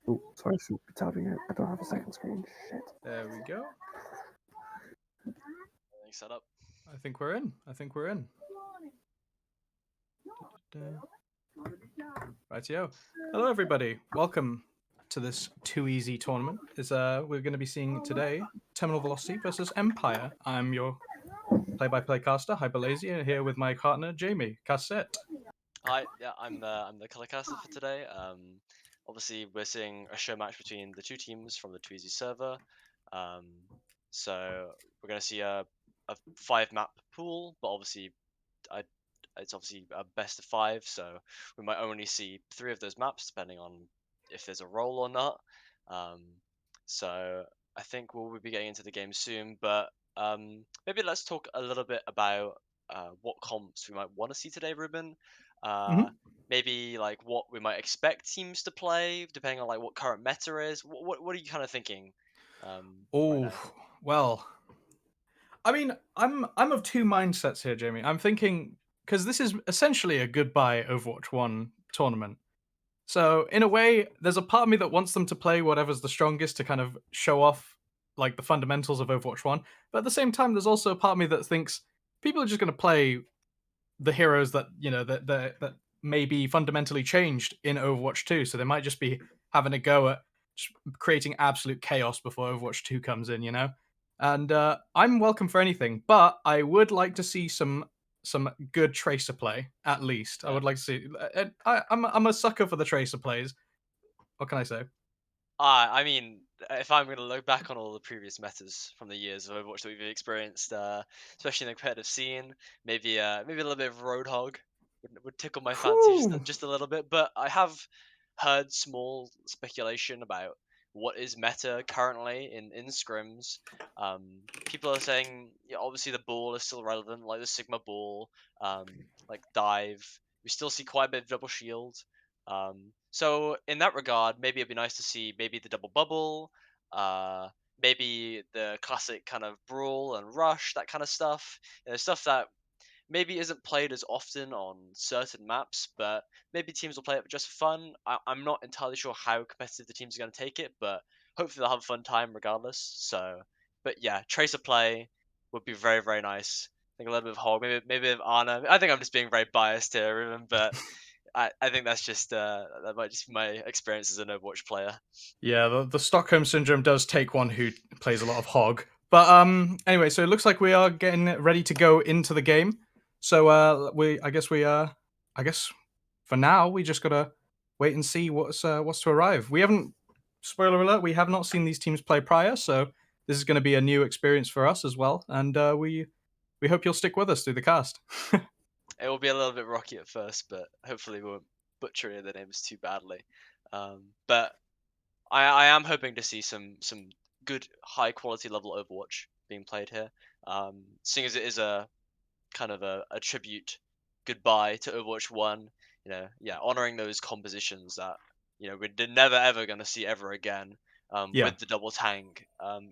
Oh, sorry, super tabbing it. I don't have a second screen. Shit. There we go. Everything set up. I think we're in. Rightio. Hello, everybody. Welcome to this Too Easy tournament. We're going to be seeing today Terminal Velocity versus Empire. I'm your play-by-play caster, Hyperlazy, and here with my partner, Jamie Cassette. Hi, yeah, I'm the color caster for today. Obviously we're seeing a show match between the two teams from the Tweezy server. Um, so we're gonna see a 5 map pool, but obviously I it's obviously a best of 5, so we might only see 3 of those maps depending on if there's a roll or not. Um, so I think we'll be getting into the game soon, but maybe let's talk a little bit about what comps we might want to see today, Ruben. Uh, Mhm. Maybe like what we might expect teams to play, depending on like what current meta is. What are you kind of thinking right Oh, now? well, I mean, I'm of two mindsets here, Jamie. I'm thinking because this is essentially a goodbye Overwatch 1 tournament. So in a way, there's a part of me that wants them to play whatever's the strongest to kind of show off like the fundamentals of Overwatch 1. But at the same time, there's also a part of me that thinks people are just gonna play the heroes that, that may be fundamentally changed in Overwatch 2. So they might just be having a go at just creating absolute chaos before Overwatch 2 comes in, you know? And I'm welcome for anything, but I would like to see some good tracer play at least. I Yeah. would like to see. I'm a sucker for the tracer plays. What can I say? I mean, if I'm going to look back on all the previous metas from the years of Overwatch that we've experienced, especially in the competitive scene, maybe a little bit of Roadhog would tickle my fancy Whew. just a little bit. But I have heard small speculation about what is meta currently in scrims. People are saying, yeah, obviously the ball is still relevant, like the Sigma ball, like dive. We still see quite a bit of double shield. So in that regard, maybe it'd be nice to see maybe the double bubble, uh, maybe the classic kind of brawl and rush, that kind of stuff. Stuff that maybe isn't played as often on certain maps, but maybe teams will play it just for fun. I'm not entirely sure how competitive the teams are going to take it, but hopefully they'll have a fun time regardless. So, but yeah, tracer play would be very, very nice. I think a little bit of Hog, maybe of Arna. I think I'm just being very biased here, even, but I think that's just that might just be my experience as an Overwatch player. Yeah, the Stockholm syndrome does take one who plays a lot of hog. But anyway, so it looks like we are getting ready to go into the game. So I guess for now we just gotta wait and see what's to arrive. We haven't, spoiler alert, we have not seen these teams play prior, so this is going to be a new experience for us as well, and we hope you'll stick with us through the cast. It will be a little bit rocky at first, but hopefully we won't butcher the names too badly. But I am hoping to see some good high quality level Overwatch being played here. Seeing as it is a kind of a tribute goodbye to Overwatch One, yeah, honoring those compositions that we're never ever going to see ever again. Yeah, With the double tank,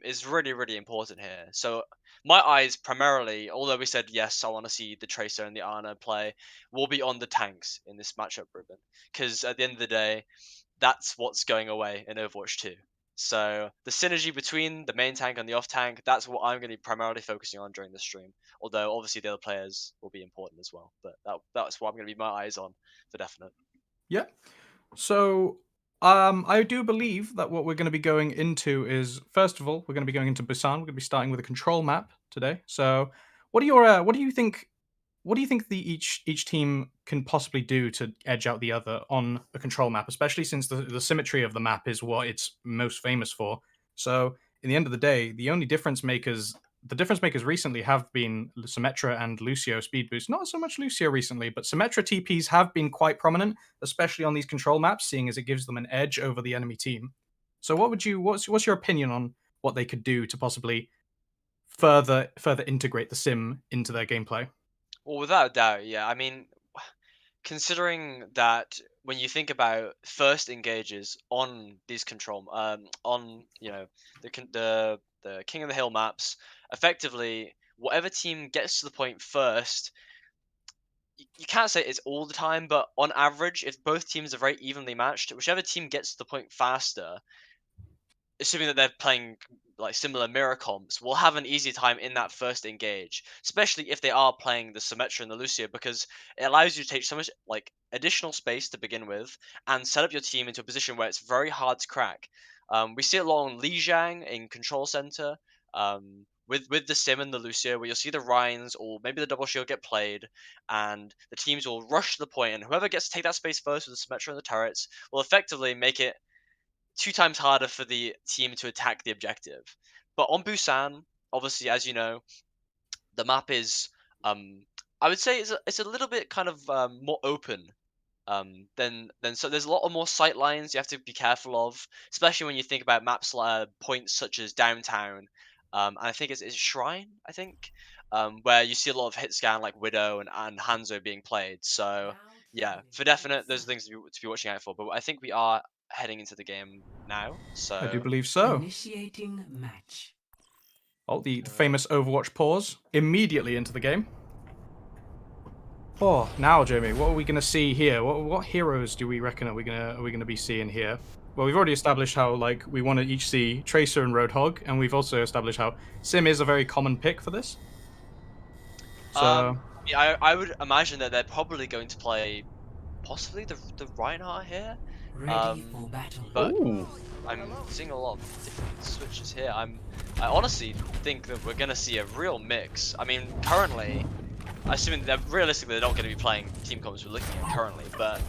is really really important here. So my eyes primarily, although we said yes, I want to see the Tracer and the Ana play, will be on the tanks in this matchup, Ruben, because at the end of the day, that's what's going away in Overwatch 2. So the synergy between the main tank and the off tank, that's what I'm going to be primarily focusing on during the stream. Although obviously the other players will be important as well, but that's what I'm going to be my eyes on for definite. yeah. So, I do believe that what we're going to be going into is, first of all, we're going to be going into Busan. We're going to be starting with a control map today. So, what do you think each team can possibly do to edge out the other on a control map, especially since the symmetry of the map is what it's most famous for. So, in the end of the day, the difference makers recently have been Symmetra and Lucio speed boost. Not so much Lucio recently, but Symmetra TPs have been quite prominent, especially on these control maps, seeing as it gives them an edge over the enemy team. So what's your opinion on what they could do to possibly further integrate the sim into their gameplay? Well, without a doubt, yeah. I mean, considering that when you think about first engages on these control, on the King of the Hill maps, effectively whatever team gets to the point first, you can't say it's all the time, but on average, if both teams are very evenly matched, whichever team gets to the point faster, assuming that they're playing like similar mirror comps, will have an easier time in that first engage, especially if they are playing the Symmetra and the Lucio, because it allows you to take so much like additional space to begin with and set up your team into a position where it's very hard to crack. We see it a lot on Lijiang in Control Center. With the Sim and the Lucio, where you'll see the Rhines or maybe the double shield get played, and the teams will rush to the point, and whoever gets to take that space first with the Symmetra and the turrets will effectively make it 2 times harder for the team to attack the objective. But on Busan, obviously, as you know, the map is, um, I would say, it's a little bit kind of more open. Then so there's a lot of more sight lines you have to be careful of, especially when you think about maps points such as downtown. And I think it's Shrine, I think, where you see a lot of hit scan like Widow and Hanzo being played. So yeah, for definite, those are things to be watching out for. But I think we are heading into the game now. I do So believe so. Initiating match. Oh, the famous Overwatch pause immediately into the game. Oh, now Jamie, what are we gonna see here? What heroes do we reckon are we gonna be seeing here? Well, we've already established how like we want to each see Tracer and Roadhog, and we've also established how Sim is a very common pick for this. So yeah, I would imagine that they're probably going to play possibly the Reinhardt here. Ready for battle. But ooh, I'm seeing a lot of different switches here. I honestly think that we're gonna see a real mix. I mean, currently, assuming that realistically they're not going to be playing team comps we're looking at currently, but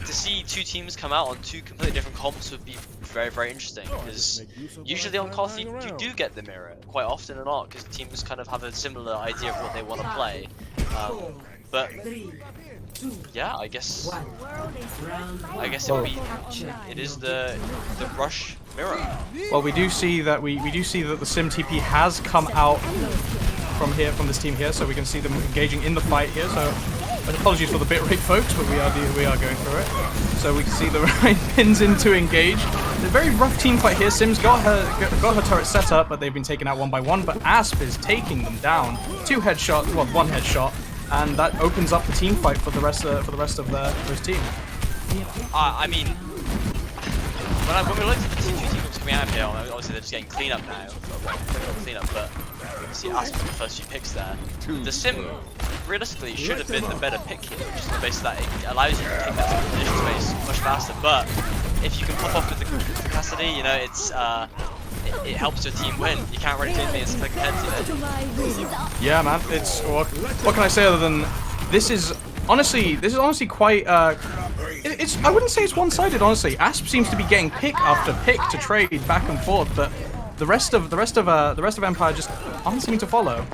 to see two teams come out on two completely different comps would be very, very interesting, because usually on COD you do get the mirror quite often or not, because teams kind of have a similar idea of what they want to play. But yeah, I guess it is the rush mirror. well, we do see that the Sim TP has come out from here, from this team here, so we can see them engaging in the fight here. So apologies for the bitrate, folks, but we are going through it. So we can see the Ryan pins in to engage. It's a very rough team fight here. Sim's got her turret set up, but they've been taken out one by one. But Asp is taking them down. One headshot, and that opens up the team fight for the rest of his team. I mean, when we looked at the two teams coming out of here, obviously they're just getting cleanup now. Cleanup, but you can see Asp the first few picks there. The Sim realistically should have been the better pick here, just on the basis that it allows you to take that position space much faster. But if you can pop off with the capacity, you know, it helps your team win. You can't really do anything as quick ahead, you know. Yeah, man. It's what can I say other than this is honestly quite. I wouldn't say it's one-sided. Honestly, Asp seems to be getting pick after pick to trade back and forth, but the rest of Empire just aren't seeming to follow.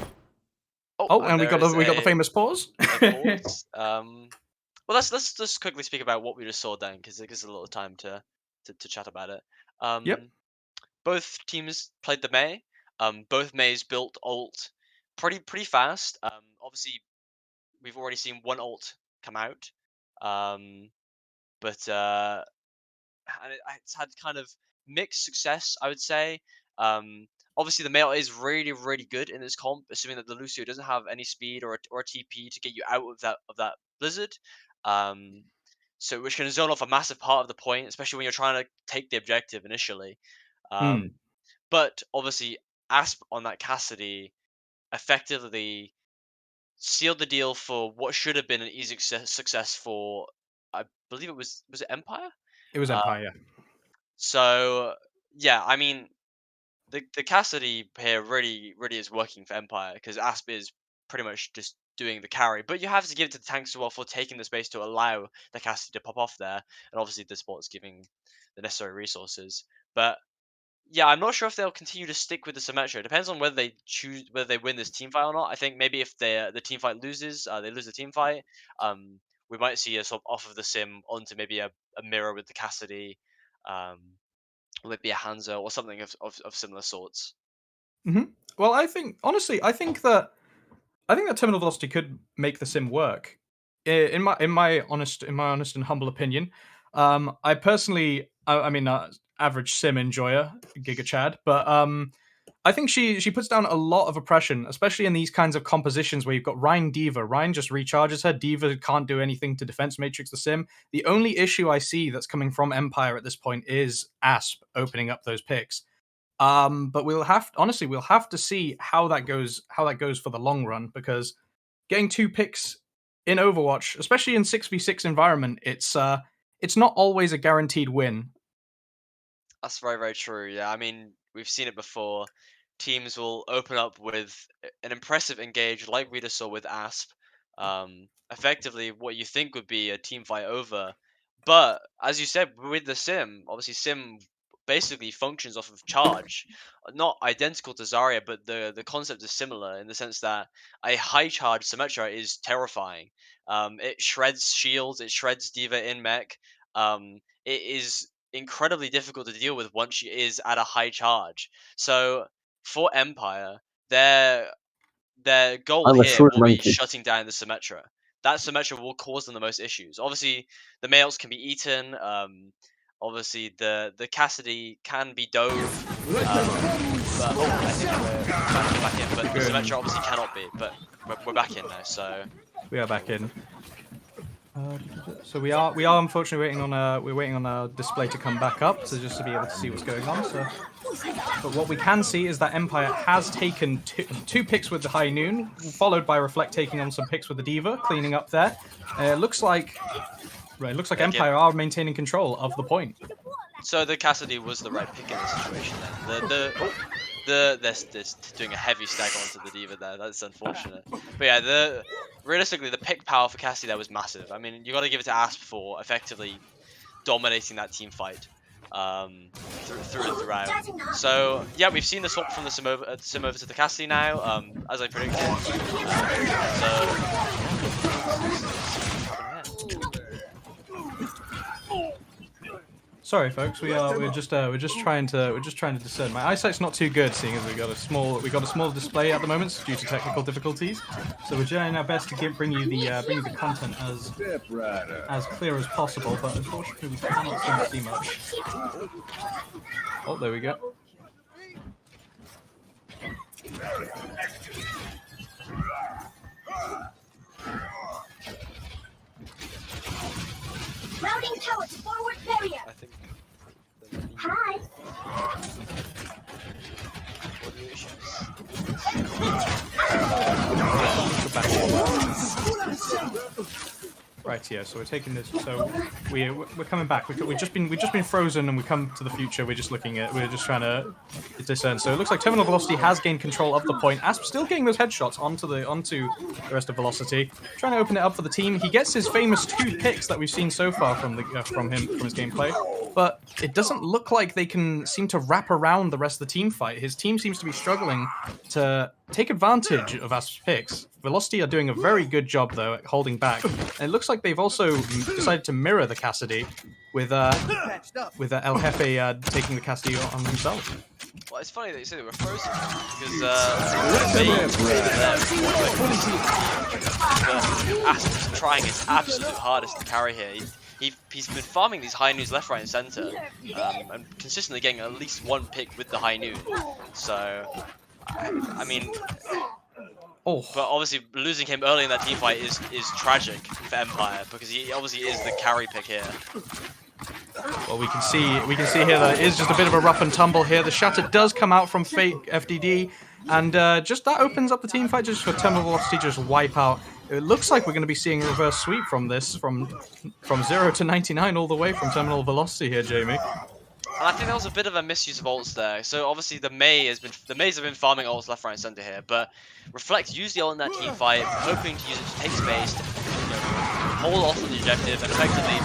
Oh, and we got the famous pause. Pause. Well, let's just quickly speak about what we just saw then, because it gives a little time to chat about it. Yep. Both teams played the Mei. Both Meis built ult pretty fast. Obviously, we've already seen one ult come out. But and it's had kind of mixed success, I would say. Obviously, the Male is really good in this comp, assuming that the Lucio doesn't have any speed or a TP to get you out of that blizzard. So which can zone off a massive part of the point, especially when you're trying to take the objective initially. But obviously, Asp on that Cassidy effectively sealed the deal for what should have been an easy success for, I believe was it Empire? It was Empire, yeah. So yeah, I mean, the Cassidy here really is working for Empire, because Asp is pretty much just doing the carry. But you have to give it to the tanks as well for taking the space to allow the Cassidy to pop off there, and obviously the sport's giving the necessary resources. But yeah, I'm not sure if they'll continue to stick with the Symmetra. It depends on whether they win this team fight or not. I think maybe if the team fight loses, they lose the team fight. We might see a sort of off of the Sim onto maybe a mirror with the Cassidy, um, or maybe a Hanzo or something of similar sorts. Well, I think that terminal velocity could make the Sim work. In my honest and humble opinion, I personally, I mean, average Sim enjoyer, Giga Chad, but I think she puts down a lot of oppression, especially in these kinds of compositions where you've got Rein Diva. Rein just recharges her. Diva can't do anything to defense matrix the sim. The only issue I see that's coming from Empire at this point is Asp opening up those picks. But we'll have to see how that goes for the long run, because getting 2 picks in Overwatch, especially in 6v6 environment, it's not always a guaranteed win. That's very, very true. Yeah, I mean, we've seen it before. Teams will open up with an impressive engage, like we just saw with Asp. Effectively, what you think would be a team fight over. But as you said, with the Sim, obviously Sim basically functions off of charge. Not identical to Zarya, but the concept is similar in the sense that a high charge Symmetra is terrifying. It shreds shields, it shreds Diva in mech. It is incredibly difficult to deal with once she is at a high charge. So for Empire, their goal I'm a here short will be ranking. shutting down the Symmetra. That Symmetra will cause them the most issues. Obviously, the males can be eaten. Obviously, the Cassidy can be dove. But I think we're trying to get back in. But the Symmetra obviously cannot be. But we're back in now. So We are back in. So we are unfortunately waiting on our display to come back up, so just to be able to see what's going on. So, but what we can see is that Empire has taken two picks with the High Noon, followed by Reflect taking on some picks with the Diva, cleaning up there. It looks like Empire are maintaining control of the point. So the Cassidy was the right pick in this situation. Then they're doing a heavy stagger onto the Diva there. That's unfortunate. But yeah, realistically the pick power for Cassidy there was massive. I mean, you got to give it to Asp for effectively dominating that team fight throughout. So yeah, we've seen the swap from the sim over to the Cassidy now, as I predicted. Sorry, folks. We're just trying to discern. My eyesight's not too good, seeing as we got a small display at the moment due to technical difficulties. So we're doing our best to bring you the content as clear as possible. But unfortunately, we cannot seem to see much. Oh, there we go. Routing towards forward barrier. I think. Hi. Audio issues. Right, yeah. So we're taking this. So we're coming back. We've just been frozen, and we come to the future. We're just trying to discern. So it looks like Terminal Velocity has gained control of the point. Asp still getting those headshots onto the rest of Velocity, trying to open it up for the team. He gets his famous 2 picks that we've seen so far from his gameplay, but it doesn't look like they can seem to wrap around the rest of the team fight. His team seems to be struggling to take advantage of Asp's picks. Velocity are doing a very good job though at holding back, and it looks like they've also decided to mirror the Cassidy with El Jefe taking the Cassidy on himself. Well, it's funny that you say they were frozen because Asp's trying his absolute hardest to carry here. He's been farming these high noons left, right, and center, and consistently getting at least 1 pick with the high noon. So, I mean. Oh. But obviously, losing him early in that team fight is tragic for Empire because he obviously is the carry pick here. Well, we can see here that it is just a bit of a rough and tumble here. The shatter does come out from fake FDD, and just that opens up the team fight just for Terminal Velocity just wipe out. It looks like we're going to be seeing a reverse sweep from this, from 0 to 99 all the way from Terminal Velocity here, Jamie. And I think that was a bit of a misuse of ults there. So obviously the Mays have been farming ults left, right, and center here, but Reflect used the ult in that team fight, hoping to use it to take space, to hold off on the objective, and effectively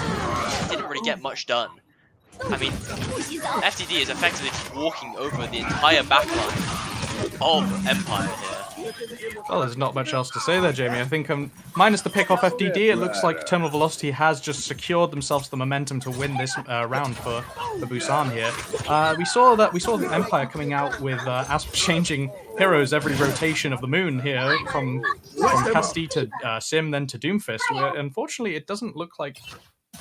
didn't really get much done. I mean, FTD is effectively walking over the entire backline of Empire here. Well, there's not much else to say there, Jamie. I think minus the pick off FDD, it looks like Terminal Velocity has just secured themselves the momentum to win this round for Busan here. We saw the Empire coming out with Asp changing heroes every rotation of the moon here, from Cassidy to Sim, then to Doomfist. Where, unfortunately, it doesn't look like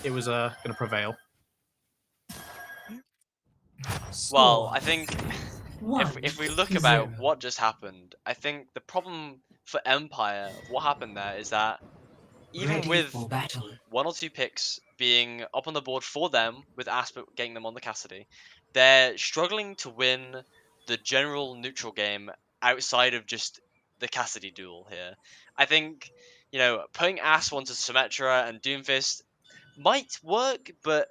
it was going to prevail. Well, I think if we look about what just happened, I think the problem for Empire, what happened there, is that even with one or two picks being up on the board for them, with Asper getting them on the Cassidy, they're struggling to win the general neutral game outside of just the Cassidy duel here. I think, putting Asp onto Symmetra and Doomfist might work, but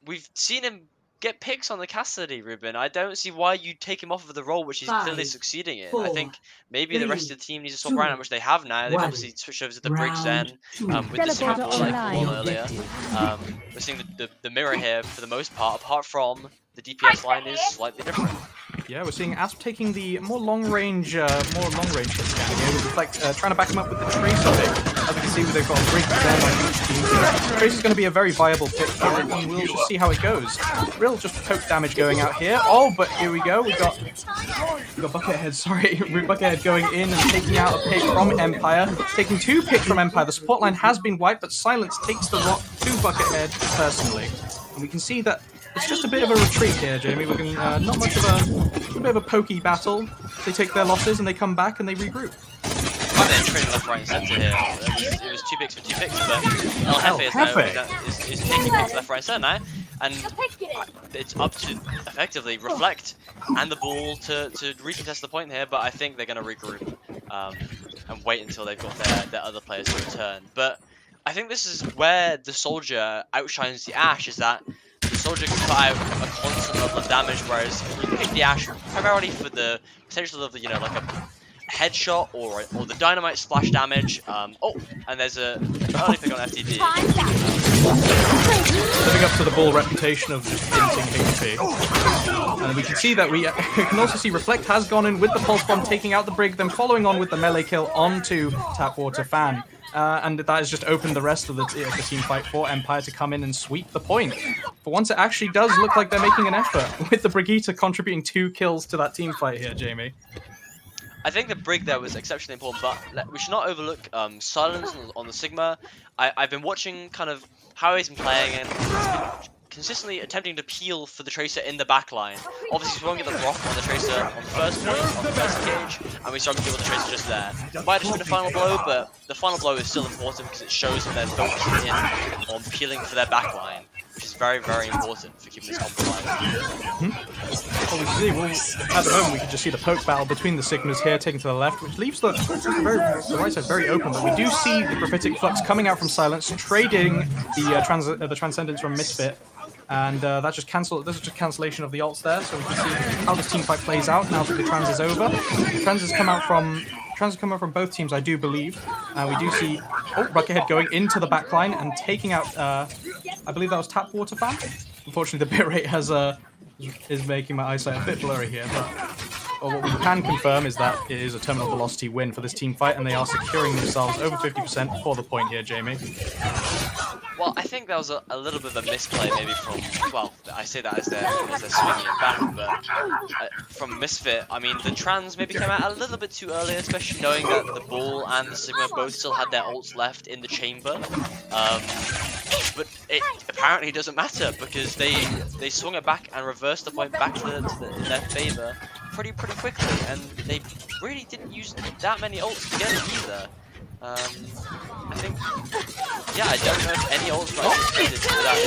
we've seen him get picks on the Cassidy, Ruben. I don't see why you'd take him off of the role which he's clearly succeeding in. I think maybe the rest of the team needs to swap around, which they have now. They've obviously switched over to the Brig Zen with the Singapore like earlier. We're seeing the mirror here for the most part, apart from the DPS line is slightly different. Yeah, we're seeing Asp taking the more long range hit scan here, with Reflect trying to back him up with the Tracer pick. As we can see, they've got a Brig Zen on each team. So Tracer's going to be a very viable pick here, and we'll just see how it goes. Real just poke damage going out here. Oh, but here we go. We got Buckethead, sorry, Buckethead going in and taking out a pick from Empire, taking 2 picks from Empire. The support line has been wiped, but Silence takes the rock to Buckethead personally, and we can see that it's just a bit of a retreat here, Jamie. We're getting not much of a bit of a pokey battle. They take their losses and they come back and they regroup. They're trading left, right, and centre here. It was 2 picks for 2 picks, but El Jefe is taking picks left, right, and centre now, and it's up to effectively Reflect and the Ball to recontest the point here. But I think they're going to regroup and wait until they've got their other players to return. But I think this is where the Soldier outshines the Ashe, is that the Soldier can put out a constant level of damage, whereas you pick the Ashe primarily for the potential of the, like a headshot or the dynamite splash damage. And there's a early pick on FTD. Living up to the Ball reputation of just hinting HP. And we can see that we can also see Reflect has gone in with the Pulse Bomb, taking out the Brig, then following on with the melee kill onto Tapwater Fan. And that has just opened the rest of the team fight for Empire to come in and sweep the point. For once, it actually does look like they're making an effort, with the Brigitte contributing 2 kills to that team fight here, Jamie. I think the Brig there was exceptionally important, but we should not overlook Silence on the Sigma. I've been watching kind of how he's been playing, and he's been consistently attempting to peel for the Tracer in the back line. Obviously, we won't get the block on the Tracer on the first point, on the first cage, and we struggle to deal with the Tracer just there. It might have just been a final blow, but the final blow is still important because it shows that they're focusing in on peeling for their back line, which is very, very important for keeping this combo alive. Well, we see, at the moment, we can just see the poke battle between the Sigmas here, taken to the left, which leaves the right side very open. But we do see the Graphitic Flux coming out from Silence, trading the Transcendence from Misfit. And that's just cancellation of the ults there, so we can see how this team fight plays out now that the trans is over. Trans has come out from both teams, I do believe. We do see Buckethead going into the backline and taking out, I believe that was Tapwater Fan. Unfortunately, the bitrate is making my eyesight a bit blurry here, but what we can confirm is that it is a terminal velocity win for this team fight, and they are securing themselves over 50% for the point here, Jamie. Well, I think that was a little bit of a misplay, maybe from, well, I say that as they're swinging it back, but from Misfit, I mean, the Trans maybe came out a little bit too early, especially knowing that the Ball and the Sigma both still had their ults left in the chamber. But it apparently doesn't matter, because they swung it back and reversed the point back to their favor pretty quickly, and they really didn't use that many ults to get it either. I think, yeah, I don't know if any ults got extended to that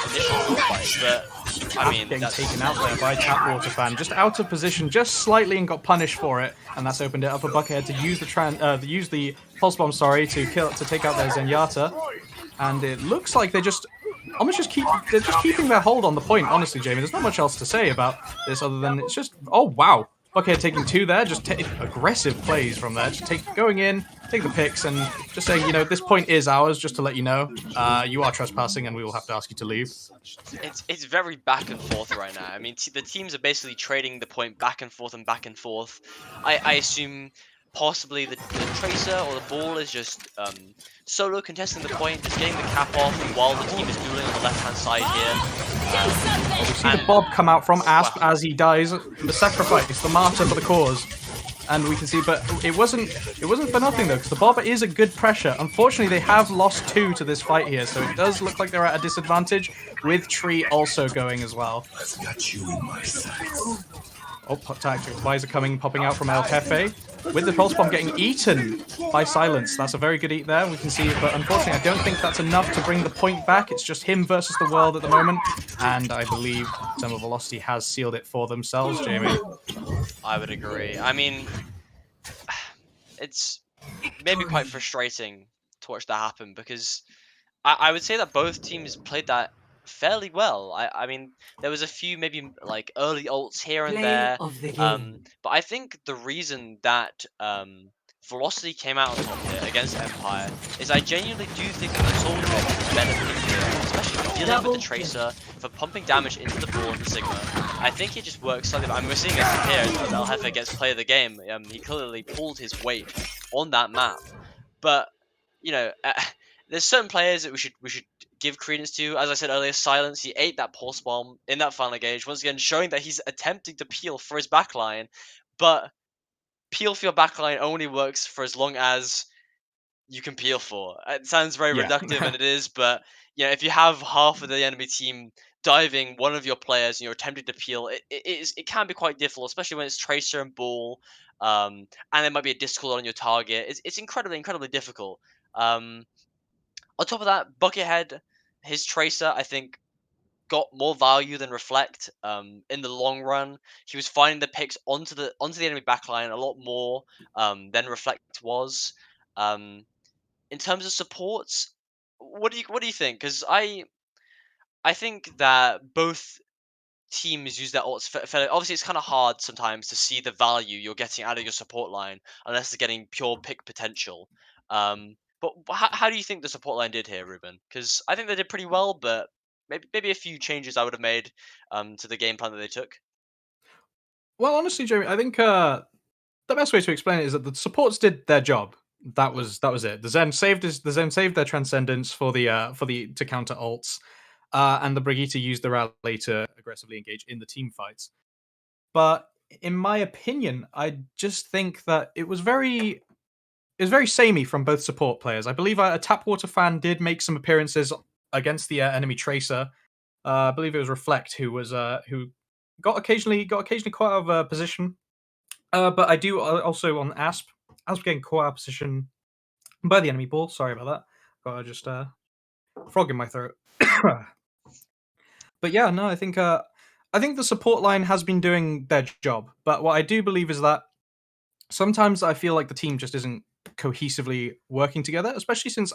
initial fight, but I mean, getting taken out there by Tapwater Fan, just out of position, just slightly, and got punished for it, and that's opened it up for Buckethead to use the Pulse Bomb, sorry, to take out their Zenyatta, and it looks like they're just keeping their hold on the point. Honestly, Jamie, there's not much else to say about this other than it's just, oh wow. Buckethead taking 2 there, just aggressive plays from there, just going in, take the picks, and just saying, this point is ours, just to let you know. You are trespassing, and we will have to ask you to leave. It's very back and forth right now. I mean, the teams are basically trading the point back and forth and back and forth. I assume possibly the Tracer or the Ball is just solo contesting the point, just getting the cap off while the team is dueling on the left-hand side here. We see the Bob come out from Asp as he dies, the sacrifice, the martyr for the cause. And we can see, but it wasn't for nothing though, because the Bob is a good pressure. Unfortunately, they have lost 2 to this fight here, so it does look like they're at a disadvantage, with Tree also going as well. I've got you in my sights. Oh, tactical advisor popping out from El Jefe. With the pulse bomb getting eaten by Silence. That's a very good eat there. We can see, but unfortunately, I don't think that's enough to bring the point back. It's just him versus the world at the moment. And I believe Thermal Velocity has sealed it for themselves, Jamie. I would agree. I mean, it's maybe quite frustrating to watch that happen because I would say that both teams played that fairly well. I mean, there was a few maybe like early ults here and Play there, of the game. but I think the reason that Velocity came out on top here against Empire is I genuinely do think that the toolkit is benefiting here, especially for dealing with the Double Tracer, for pumping damage into the ball and the Sigma. I think it just works slightly. I mean, we're seeing it here as El Jefe gets play of the game. He clearly pulled his weight on that map, but you know. There's certain players that we should give credence to. As I said earlier, Silence, he ate that pulse bomb in that final engage, once again showing that he's attempting to peel for his backline, but peel for your backline only works for as long as you can peel for. It sounds very Yeah. reductive, and it is, but if you have half of the enemy team diving one of your players and you're attempting to peel, it can be quite difficult, especially when it's Tracer and Ball, and there might be a Discord on your target. It's incredibly difficult. On top of that, Buckethead, his Tracer, I think, got more value than Reflect. In the long run, he was finding the picks onto the enemy backline a lot more than Reflect was. Um, in terms of supports, what do you think? Because I think that both teams use their ults fairly. Obviously, it's kind of hard sometimes to see the value you're getting out of your support line unless they're getting pure pick potential. But how do you think the support line did here, Ruben? Because I think they did pretty well, but maybe a few changes I would have made to the game plan that they took. Well, honestly, Jamie, I think the best way to explain it is that the supports did their job. That was it. The Zen saved their transcendence for the to counter ults, and the Brigitte used the rally to aggressively engage in the team fights. But in my opinion, I just think that it was very samey from both support players. I believe a Tapwater fan did make some appearances against the enemy Tracer. I believe it was Reflect who got occasionally quite out of position. But I do also on Asp getting caught out of position by the enemy ball. Sorry about that. Got just frog in my throat. But yeah, no, I think the support line has been doing their job. But what I do believe is that sometimes I feel like the team just isn't cohesively working together, especially since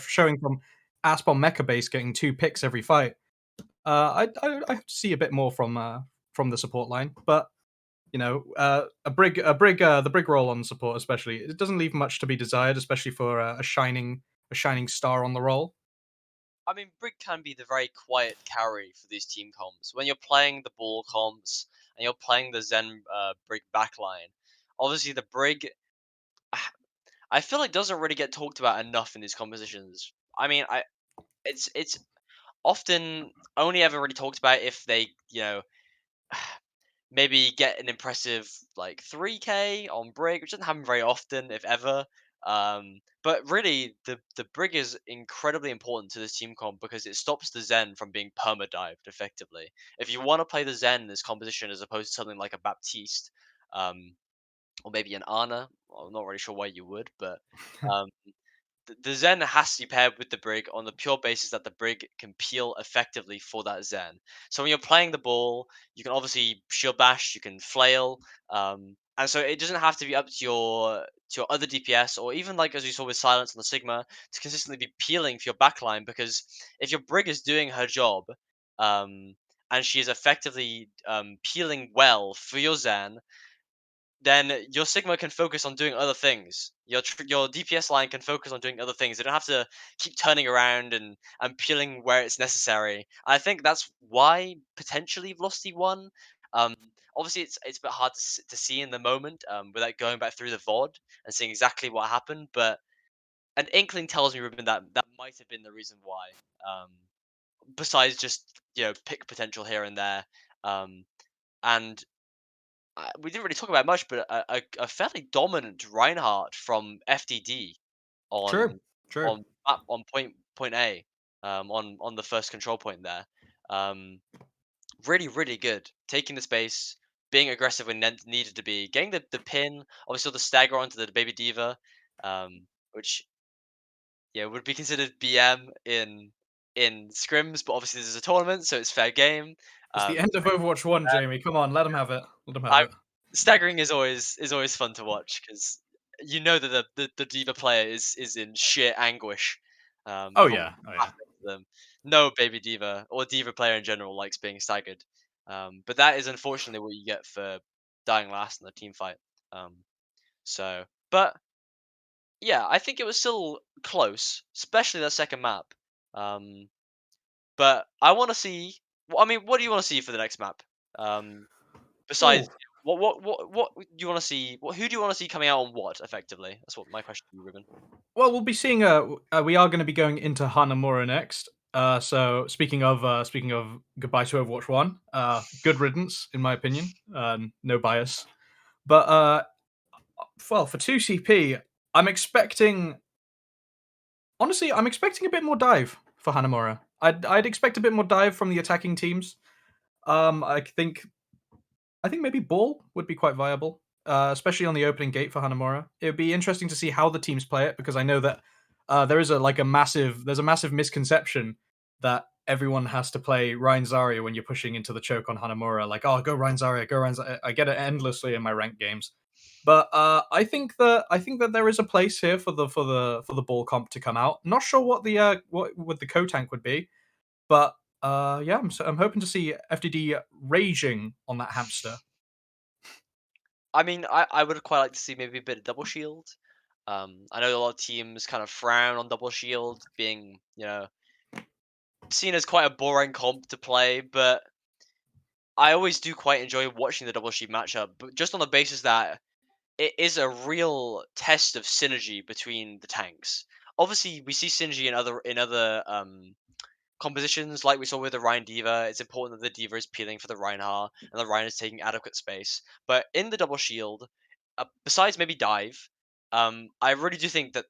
showing from Asp on Mecha base getting 2 picks every fight. I have to see a bit more from the support line, but the brig roll on support especially, it doesn't leave much to be desired, especially for a shining star on the roll. I mean, Brig can be the very quiet carry for these team comps. When you're playing the ball comps and you're playing the Zen Brig backline, obviously the Brig, I feel like doesn't really get talked about enough in these compositions. I mean, it's often only ever really talked about if they, maybe get an impressive like 3k on Brig, which doesn't happen very often, if ever. But really, the Brig is incredibly important to this team comp because it stops the Zen from being perma-dived effectively. If you want to play the Zen in this composition as opposed to something like a Baptiste, um, or maybe an Ana, I'm not really sure why you would, but um, the Zen has to be paired with the Brig on the pure basis that the Brig can peel effectively for that Zen. So when you're playing the ball, you can obviously shield bash, you can flail, and so it doesn't have to be up to your other DPS or even like as you saw with Silence on the Sigma to consistently be peeling for your backline because if your Brig is doing her job, um, and she is effectively peeling well for your Zen, then your Sigma can focus on doing other things. Your DPS line can focus on doing other things. They don't have to keep turning around and peeling where it's necessary. I think that's why potentially Velocity won. Um, Obviously, it's a bit hard to see in the moment without going back through the VOD and seeing exactly what happened. But an inkling tells me, Ruben, that that might have been the reason why. Um, Besides just pick potential here and there, um, and we didn't really talk about it much, but a fairly dominant Reinhardt from FDD True, on true. on point A, on the first control point there. Um, Really good, taking the space, being aggressive when needed to be, getting the pin, obviously the stagger onto the baby diva, which would be considered BM in scrims, but obviously this is a tournament, so it's fair game. It's the end of Overwatch 1, Jamie. Come on, let him have it. Let him have I, it. staggering is always fun to watch because you know that the diva player is in sheer anguish. Oh For yeah, what's oh yeah. happening to them. No baby diva or diva player in general likes being staggered. But that is unfortunately what you get for dying last in the team fight. But yeah, I think it was still close, especially that second map. Um, but I want to see. I mean, what do you want to see for the next map? Besides, Ooh. what do you want to see? Who do you want to see coming out on what? Effectively, that's what my question to you, Ruben. Well, we'll be seeing. We are going to be going into Hanamura next. So speaking of goodbye to Overwatch 1. Good riddance, in my opinion. No bias. But well, for 2CP, I'm expecting. Honestly, I'm expecting a bit more dive for Hanamura. I'd expect a bit more dive from the attacking teams. I think maybe Ball would be quite viable, especially on the opening gate for Hanamura. It would be interesting to see how the teams play it because I know that there's a massive misconception that everyone has to play Ryan Zarya when you're pushing into the choke on Hanamura. Like, oh, go Ryan Zarya, go Ryan Zarya. I get it endlessly in my ranked games, but I think that there is a place here for the Ball comp to come out. Not sure what the co-tank would be, but yeah, I'm hoping to see FDD raging on that hamster. I mean, I would quite like to see maybe a bit of double shield. I know a lot of teams kind of frown on double shield being, seen as quite a boring comp to play, but I always do quite enjoy watching the double shield matchup, but just on the basis that it is a real test of synergy between the tanks. Obviously, we see synergy in other compositions, like we saw with the Ryan Diva. It's important that the Diva is peeling for the Reinhardt and the Ryan is taking adequate space. But in the double shield, besides maybe dive, I really do think that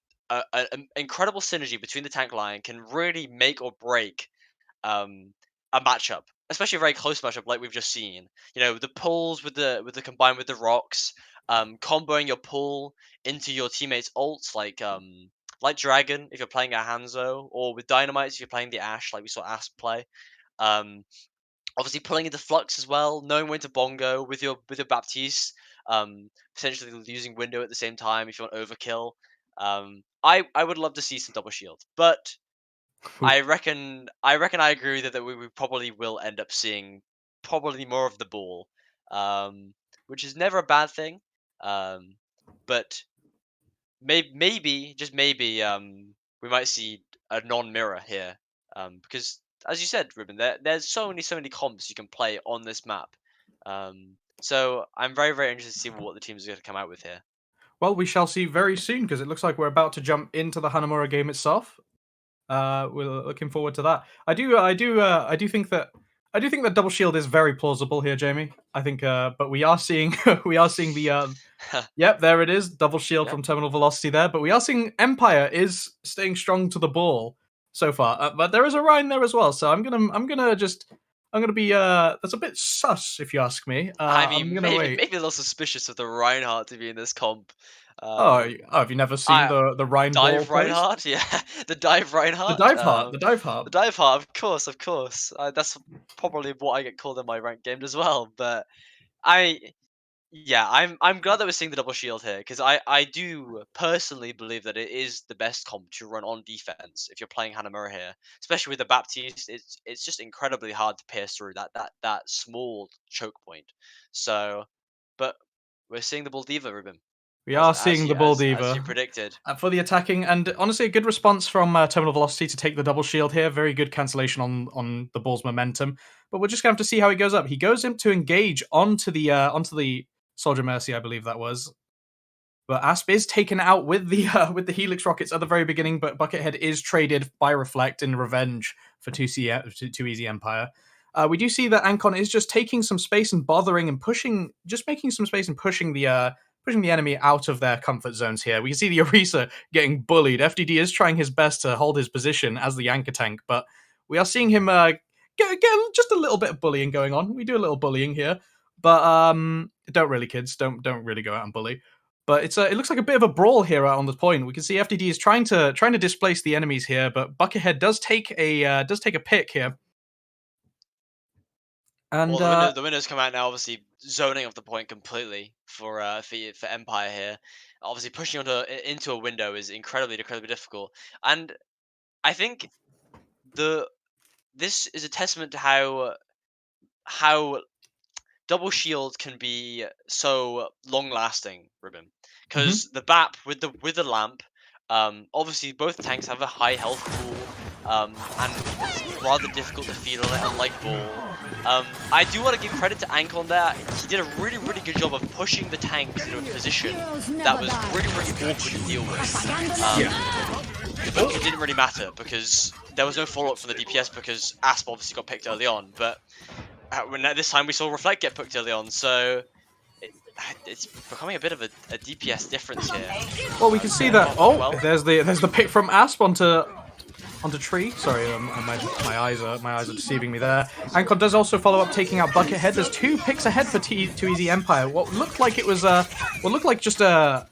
an incredible synergy between the tank line can really make or break a matchup, especially a very close matchup like we've just seen. The pulls with the combined with the rocks, comboing your pull into your teammates' ults like Dragon if you're playing a Hanzo, or with Dynamites if you're playing the Ashe like we saw Ashe play. Um, Obviously pulling into Flux as well, knowing when to bongo with your Baptiste, potentially using window at the same time if you want overkill. I would love to see some double shield, but I agree that we probably will end up seeing probably more of the ball, which is never a bad thing. Um, but maybe just maybe we might see a non-mirror here, because as you said, Ruben, there's so many comps you can play on this map. So I'm very very interested to see what the teams are going to come out with here. Well, we shall see very soon because it looks like we're about to jump into the Hanamura game itself. We're looking forward to that. I do think that double shield is very plausible here, Jamie. I think, but we are seeing we are seeing the yep, there it is, double shield Yep. from terminal velocity there. But we are seeing Empire is staying strong to the ball so far. But there is a Rhine there as well. So I'm gonna be that's a bit sus if you ask me. I I'm mean, gonna maybe wait. maybe a little suspicious of the Reinhardt to be in this comp. Oh, Um, have you never seen I the Rhine ball Dive plays? Reinhardt, yeah, the Dive The Reinhardt. dive heart, the dive The heart. Dive Heart, of course. That's probably what I get called in my ranked games as well. But I, yeah, I'm glad that we're seeing the double shield here because I do personally believe that it is the best comp to run on defense if you're playing Hanamura here, especially with the Baptiste. It's just incredibly hard to pierce through that small choke point. So, but we're seeing the Bull Diva, Ruben, We as are as seeing you the Bull as you Diva predicted. for the attacking, and honestly, a good response from Terminal Velocity to take the double shield here. Very good cancellation on the Bull's momentum. But we're just going to have to see how he goes up. He goes in to engage onto the Soldier Mercy, I believe that was. But Asp is taken out with the Helix rockets at the very beginning, but Buckethead is traded by Reflect in revenge for 2 Easy Empire. We do see that Ancon is just taking some space and bothering and pushing, just making some space and pushing the enemy out of their comfort zones here. We can see the Orisa getting bullied. FDD is trying his best to hold his position as the anchor tank, but we are seeing him get just a little bit of bullying going on. We do a little bullying here. But don't really, kids. Don't really go out and bully. But it looks like a bit of a brawl here out on this point. We can see FDD is trying to displace the enemies here, but Buckethead does take a pick here. And Well, the winners come out now, obviously zoning off the point completely for Empire here. Obviously, pushing into a window is incredibly difficult, and I think this is a testament to how double shield can be so long lasting, Ribbon, because the BAP with the lamp, obviously both tanks have a high health pool, and it's rather difficult to feed on it, unlike Ball. I do want to give credit to Ankon there. He did a really good job of pushing the tanks into a position that was really awkward to deal with. But it didn't really matter because there was no follow up from the DPS because Asp obviously got picked early on, but this time we saw Reflect get picked early on, so it's becoming a bit of a DPS difference here. Well, we can see that. Oh, there's the pick from Asp onto Tree. Sorry, my eyes are deceiving me there. Ankon does also follow up, taking out Buckethead. There's 2 picks ahead for Too Easy Empire. What looked like just a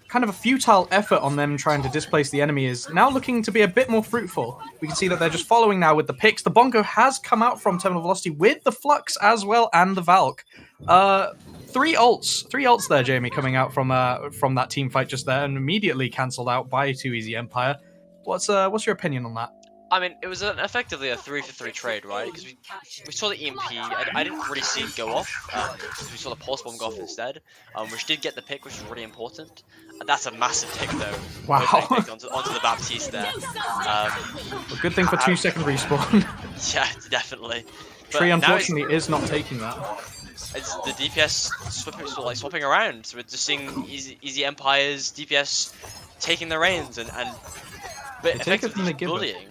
kind of a futile effort on them trying to displace the enemy is now looking to be a bit more fruitful. We can see that they're just following now with the picks. The Bongo has come out from Terminal Velocity with the Flux as well and the Valk. 3 ults there, Jamie, coming out from that team fight just there and immediately cancelled out by Too Easy Empire. What's your opinion on that? I mean, it was effectively a 3-for-3 trade, right? Because we saw the EMP. I didn't really see it go off. Because we saw the pulse bomb go off instead. Which did get the pick, which is really important. That's a massive pick, though. Wow. Onto the Baptiste there. A good thing for 2-second respawn. Yeah, definitely. Tree unfortunately is not taking that. It's the DPS swapping around. So we're just seeing Easy Empire's DPS taking the reins and but effectively bullying.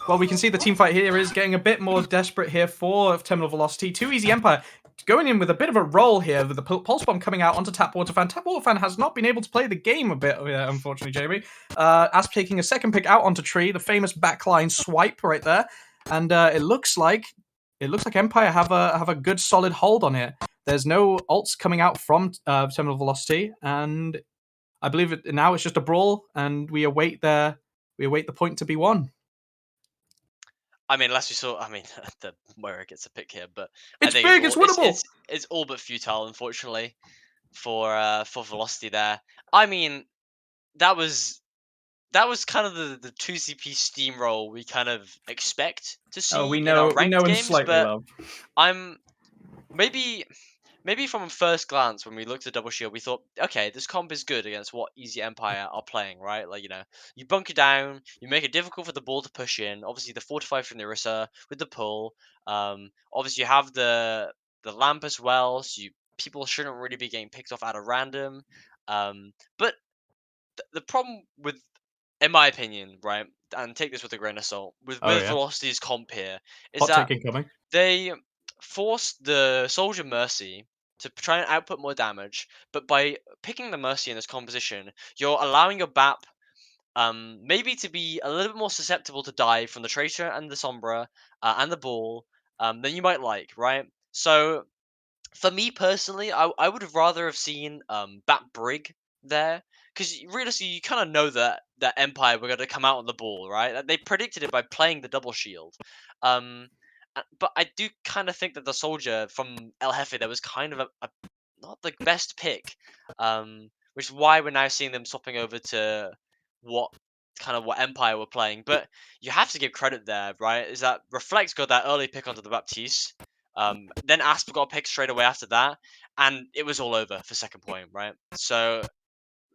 Well, we can see the team fight here is getting a bit more desperate here for Terminal Velocity. Too Easy Empire going in with a bit of a roll here with the Pulse Bomb coming out onto Tap Waterfan. Tap Waterfan has not been able to play the game a bit, unfortunately, Jamie. Asp taking a second pick out onto Tree, the famous backline swipe right there. And it looks like Empire have a good solid hold on it. There's no ults coming out from Terminal Velocity, and I believe now it's just a brawl, and we await the point to be won. I mean, unless we saw, the Moira gets a pick here, but it's big, it's winnable. It's all but futile, unfortunately, for Velocity there. I mean, that was kind of the 2CP steamroll we kind of expect to see in our ranked games, but well. I'm maybe from first glance when we looked at Double Shield, we thought, okay, this comp is good against what Easy Empire are playing, right? Like, you bunker down, you make it difficult for the ball to push in. Obviously, the 4-5 from the Orisa with the pull. Obviously, you have the lamp as well, so people shouldn't really be getting picked off out of random. But the problem with, in my opinion, right, and take this with a grain of salt, with Velocity's comp here, is that they forced the Soldier Mercy to try and output more damage, but by picking the Mercy in this composition, you're allowing your BAP maybe to be a little bit more susceptible to die from the Tracer and the Sombra and the Ball than you might like, right? So, for me personally, I would have rather have seen BAP Brig there, because realistically, you kind of know that Empire were going to come out on the Ball, right? They predicted it by playing the double shield. But I do kind of think that the Soldier from El Jefe there was kind of a not the best pick, which is why we're now seeing them swapping over to what Empire were playing. But you have to give credit there, right? Is that Reflex got that early pick onto the Baptiste, then Asp got a pick straight away after that, and it was all over for second point, right? So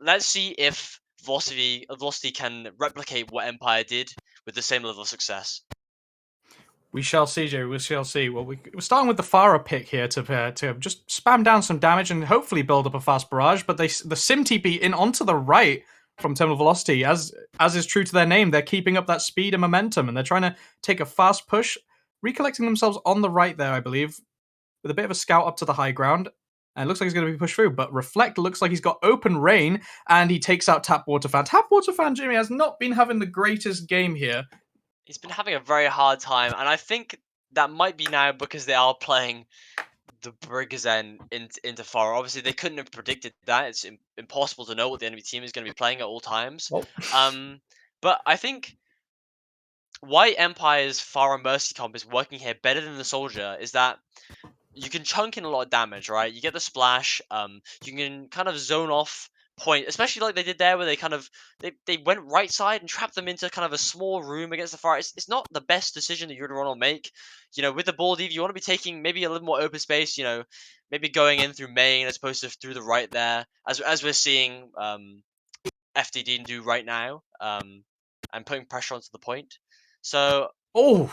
let's see if Velocity can replicate what Empire did with the same level of success. We shall see, Joe. We shall see. Well, we're starting with the Farah pick here to just spam down some damage and hopefully build up a fast barrage. But the Sim TP in onto the right from Terminal Velocity, as is true to their name, they're keeping up that speed and momentum, and they're trying to take a fast push, recollecting themselves on the right there, I believe, with a bit of a scout up to the high ground. And it looks like he's going to be pushed through, but Reflect looks like he's got open rain, and he takes out Tap Waterfan. Tap Waterfan, Jimmy, has not been having the greatest game here. He's been having a very hard time, and I think that might be now because they are playing the brig Zen into Pharah. Obviously, they couldn't have predicted that. It's impossible to know what the enemy team is going to be playing at all times. Well, But I think why Empire's Pharah Mercy comp is working here better than the Soldier is that you can chunk in a lot of damage, right? You get the splash. You can kind of zone off point, especially like they did there, where they went right side and trapped them into kind of a small room against the fire. It's not the best decision that you'd want to make. With the ball deep, you want to be taking maybe a little more open space. Maybe going in through main as opposed to through the right there, as we're seeing FDD do right now, and putting pressure onto the point. So oh,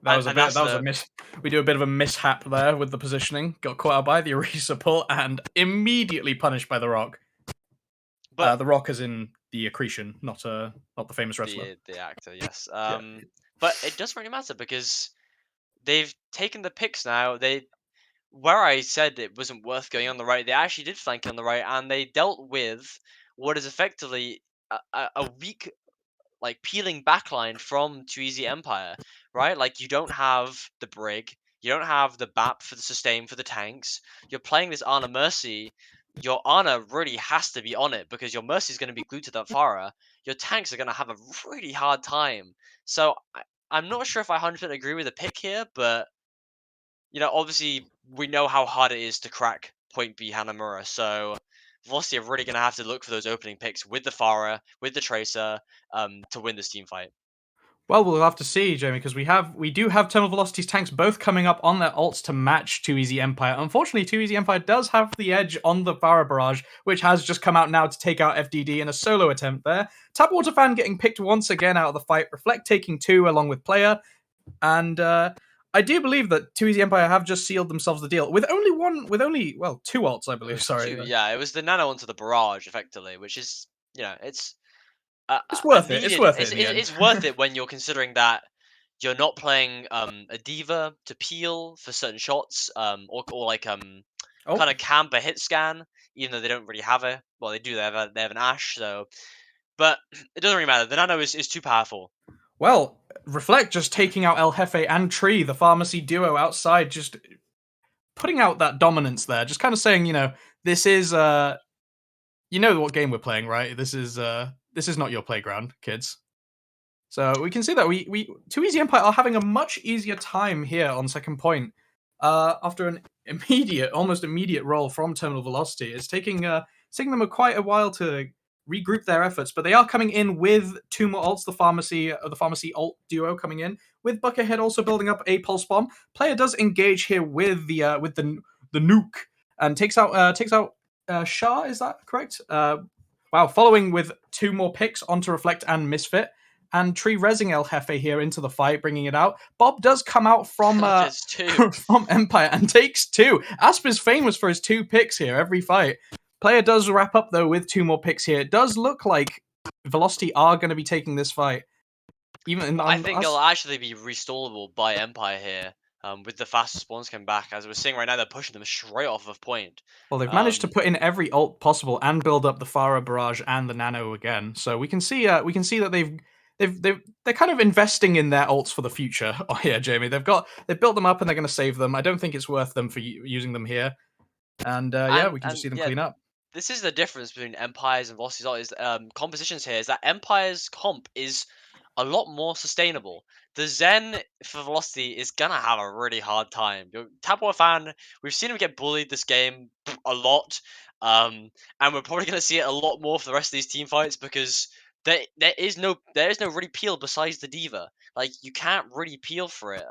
that was a and bit. that's That was a the miss. We do a bit of a mishap there with the positioning. Got caught out by the Orisa pull and immediately punished by the Rock. but The Rock is in the Accretion, not the famous wrestler. the actor, yes. Yeah. But it doesn't really matter because they've taken the picks now. Where I said it wasn't worth going on the right, they actually did flank on the right, and they dealt with what is effectively a weak, like, peeling backline from Too Easy Empire, right? Like, you don't have the brig, you don't have the BAP for the sustain for the tanks. You're playing this Ana Mercy. Your Ana really has to be on it because your Mercy is going to be glued to that Pharah. Your tanks are going to have a really hard time. So I'm not sure if I 100% agree with the pick here, but obviously we know how hard it is to crack point B Hanamura, so Velocity are really going to have to look for those opening picks with the Pharah, with the Tracer, to win this team fight. Well, we'll have to see, Jamie, because we do have Terminal Velocity's tanks both coming up on their ults to match Too Easy Empire. Unfortunately, Too Easy Empire does have the edge on the Farah Barrage, which has just come out now to take out FDD in a solo attempt there. Tapwater Fan getting picked once again out of the fight, Reflect taking 2 along with Player, and I do believe that Too Easy Empire have just sealed themselves the deal with only 2 ults, I It believe. was Sorry, two, yeah, it was the Nano onto the Barrage, effectively, which is, it's it's a worth it. It's needed. worth it in the end. It's worth it when you're considering that you're not playing a diva to peel for certain shots, or like Oh, kind of camp a hit scan, even though they don't really have a. Well, they do. They have an Ash, so. But it doesn't really matter. The Nano is too powerful. well, Reflect just taking out El Jefe and Tree, the pharmacy duo outside, just putting out that dominance there, just kind of saying, this is you know what game we're playing, right? This is not your playground, kids. So we can see that we Too Easy Empire are having a much easier time here on second point. After an almost immediate roll from Terminal Velocity, it's taking them quite a while to regroup their efforts, but they are coming in with 2 more ults. The pharmacy ult duo coming in with Buckethead also building up a pulse bomb. Player does engage here with the nuke and takes out Shah. Is that correct? Wow, following with 2 more picks onto Reflect and Misfit. And Tree rezzing El Jefe here into the fight, bringing it out. Bob does come out from from Empire and takes 2. Asp is famous for his 2 picks here every fight. Player does wrap up though with 2 more picks here. It does look like Velocity are going to be taking this fight. I think it'll actually be restallable by Empire here. With the faster spawns coming back, as we're seeing right now, they're pushing them straight off of point. Well, they've managed to put in every ult possible and build up the Farah Barrage and the Nano again. So we can see that they're kind of investing in their ults for the future. Oh yeah, Jamie, they've built them up and they're going to save them. I don't think it's worth them for using them here. And we can just see them clean up. This is the difference between Empires and Velocity's compositions here. Is that Empire's comp is a lot more sustainable. The Zen for Velocity is gonna have a really hard time. Tapwater Fan, we've seen him get bullied this game a lot, and we're probably gonna see it a lot more for the rest of these team fights because there is no really peel besides the Diva. Like, you can't really peel for it.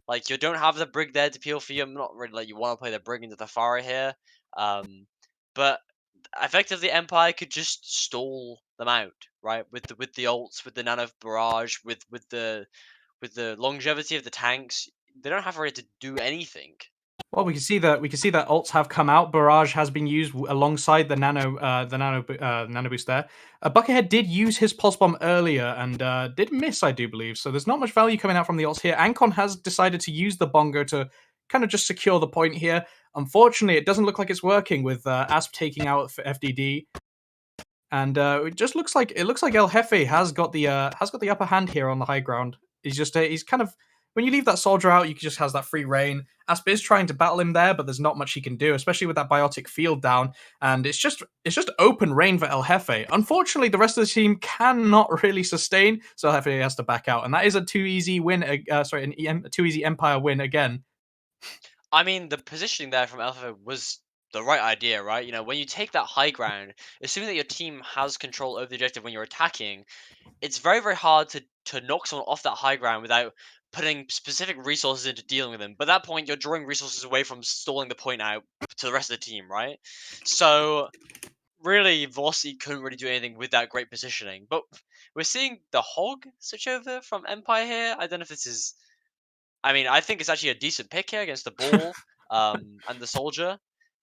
Like, you don't have the Brig there to peel for you. I'm not really like you want to play the Brig into the Farah here. But effectively Empire could just stall them out, right? With the ults, with the Nano Barrage, with the longevity of the tanks, they don't have really to do anything. Well, we can see that ults have come out. Barrage has been used alongside the nano boost there. Buckethead did use his pulse bomb earlier and did miss, I do believe. So there's not much value coming out from the ults here. Ancon has decided to use the bongo to kind of just secure the point here. Unfortunately, it doesn't look like it's working with Asp taking out for FDD. And it just looks like El Jefe has got the upper hand here on the high ground. He's kind of when you leave that soldier out, he just has that free reign. Asp is trying to battle him there, but there's not much he can do, especially with that biotic field down. And it's just open rain for El Jefe. Unfortunately, the rest of the team cannot really sustain, so El Jefe has to back out, and that is a too easy win. A too easy Empire win again. I mean, the positioning there from Alpha was the right idea, right? You know, when you take that high ground, assuming that your team has control over the objective when you're attacking, it's very, very hard to knock someone off that high ground without putting specific resources into dealing with them. But at that point, you're drawing resources away from stalling the point out to the rest of the team, right? So really, Velocity couldn't really do anything with that great positioning. But we're seeing the Hog switch over from Empire here. I don't know if this is. I mean, I think it's actually a decent pick here against the Ball and the Soldier.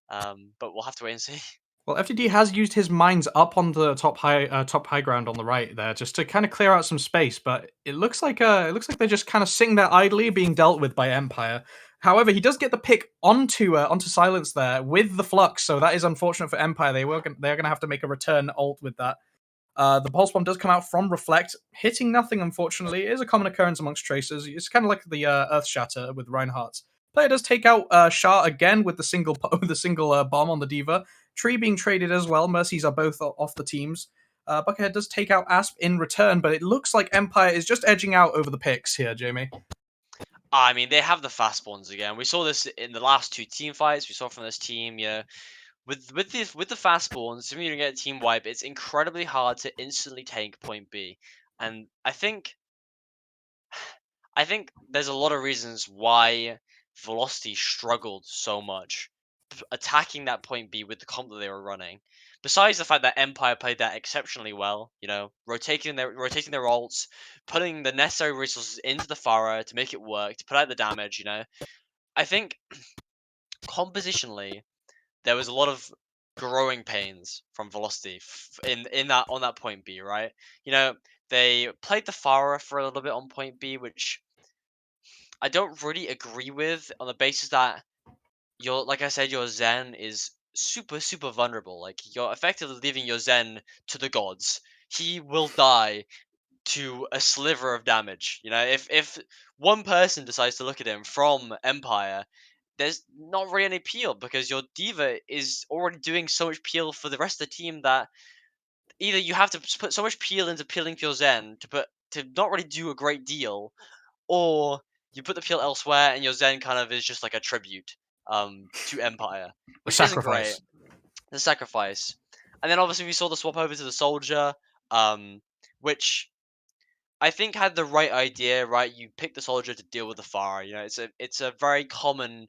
But we'll have to wait and see. Well, FTD has used his mines up on the top high ground on the right there, just to kind of clear out some space. But it looks like they're just kind of sitting there idly, being dealt with by Empire. However, he does get the pick onto Silence there with the Flux, so that is unfortunate for Empire. They're going to have to make a return ult with that. The pulse bomb does come out from Reflect, hitting nothing. Unfortunately, it is a common occurrence amongst tracers. It's kind of like the Earth Shatter with Reinhardt. Player does take out Shah again with the single bomb on the Diva. Tree being traded as well. Mercies are both off the teams. Buckethead does take out Asp in return, but it looks like Empire is just edging out over the picks here, Jamie. I mean, they have the fast spawns again. We saw this in the last two team fights. We saw from this team, you know, with the fast spawns, assuming you don't get a team wipe, it's incredibly hard to instantly take point B. And I think there's a lot of reasons why Velocity struggled so much attacking that point B with the comp that they were running. Besides the fact that Empire played that exceptionally well, you know, rotating their ults, putting the necessary resources into the Pharah to make it work, to put out the damage, you know. I think compositionally there was a lot of growing pains from Velocity in that on that point B, right? You know, they played the Pharah for a little bit on point B, which I don't really agree with on the basis that like I said, your Zen is super vulnerable. Like you're effectively leaving your Zen to the gods. He will die to a sliver of damage. You know, if one person decides to look at him from Empire, there's not really any peel because your Diva is already doing so much peel for the rest of the team that either you have to put so much peel into peeling for your Zen to not really do a great deal, or you put the peel elsewhere and your Zen kind of is just like a tribute to Empire, The which isn't great. sacrifice. The sacrifice. And then obviously we saw the swap over to the Soldier, um, which I think had the right idea, right? You pick the Soldier to deal with the Pharah. You know, it's a very common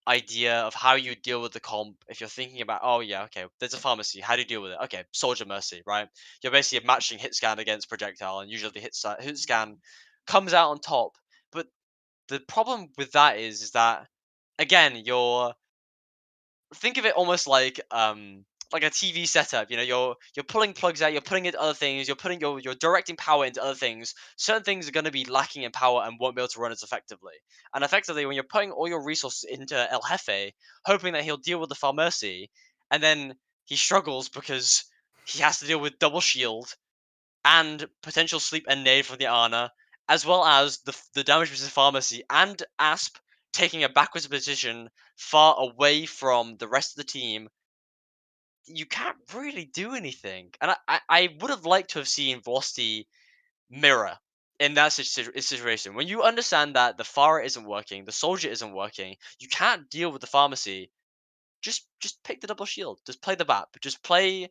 idea of how you deal with the comp if you're thinking about, oh yeah, okay, there's a pharmacy, how do you deal with it? Okay, Soldier Mercy, right? You're basically matching hit scan against projectile, and usually the hit scan comes out on top. But the problem with that is that again, you're think of it almost like a TV setup. You know, you're pulling plugs out, you're putting it into other things, you're directing power into other things. Certain things are going to be lacking in power and won't be able to run as effectively. And effectively, when you're putting all your resources into El Jefe, hoping that he'll deal with the Farmercy, and then he struggles because he has to deal with double shield and potential sleep and nade from the Ana, as well as the damage resistant pharmacy and Asp taking a backwards position far away from the rest of the team, you can't really do anything. And I would have liked to have seen Velocity mirror in that situation. When you understand that the Pharah isn't working, the Soldier isn't working, you can't deal with the pharmacy, just pick the double shield. Just play the BAP. Just play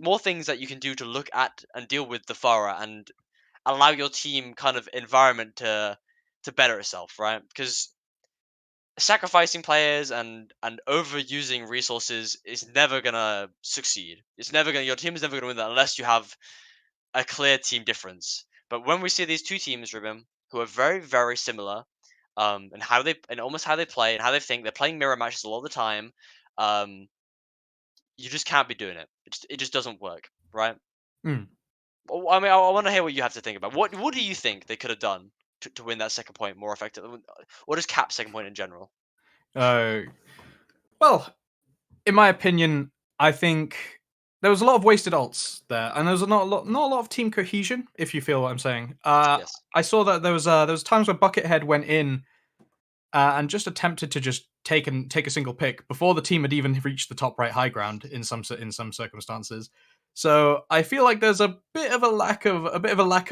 more things that you can do to look at and deal with the Pharah and allow your team kind of environment to better itself, right? Because sacrificing players and overusing resources is never gonna succeed. It's never gonna Your team is never gonna win that unless you have a clear team difference. But when we see these two teams, Ruben, who are very, very similar, and almost how they play and how they think, they're playing mirror matches a lot of the time. Um, you just can't be doing it. It just doesn't work, right? Mm. I mean, I want to hear what you have to think about. What do you think they could have done to win that second point more effectively? What is Cap's second point in general? Uh, well, in my opinion, I think there was a lot of wasted ults there, and there was not a lot of team cohesion, if you feel what I'm saying. Yes. I saw that there was times where Buckethead went in and just attempted to just take a single pick before the team had even reached the top right high ground in some circumstances. So I feel like there's a bit of a lack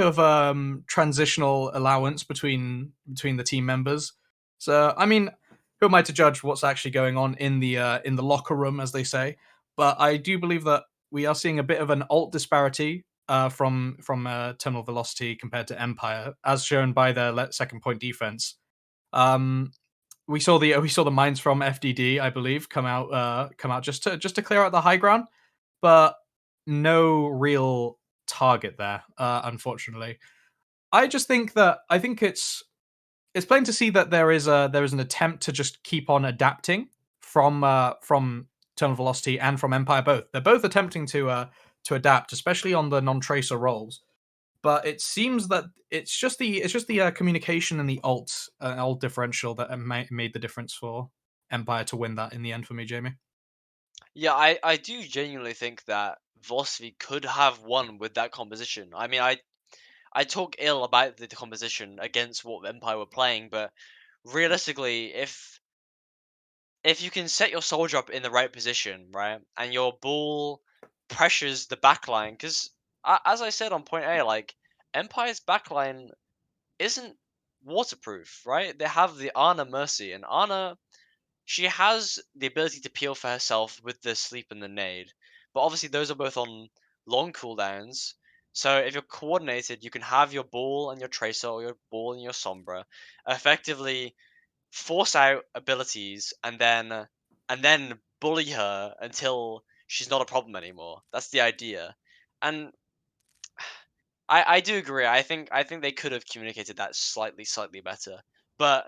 of transitional allowance between the team members. So I mean, who am I to judge what's actually going on in the locker room, as they say? But I do believe that we are seeing a bit of an alt disparity from terminal velocity compared to Empire, as shown by their second point defense. Um, we saw the mines from FDD, I believe, come out just to clear out the high ground, but no real target there, unfortunately. I think it's plain to see that there is an attempt to just keep on adapting from Terminal Velocity and from Empire both. They're both attempting to adapt, especially on the non-tracer roles. But it seems that it's just the communication and the alt differential that made the difference for Empire to win that in the end for me, Jamie. Yeah, I do genuinely think that Velocity could have won with that composition. I mean, I talk ill about the composition against what Empire were playing, but realistically, if you can set your soldier up in the right position, right, and your ball pressures the backline, because as I said on point A, like Empire's backline isn't waterproof, right? They have the Ana Mercy, and Ana, she has the ability to peel for herself with the sleep and the nade, but obviously those are both on long cooldowns. So if you're coordinated, you can have your ball and your tracer, or your ball and your sombra, effectively force out abilities and then bully her until she's not a problem anymore. That's the idea. And I do agree. I think they could have communicated that slightly better. But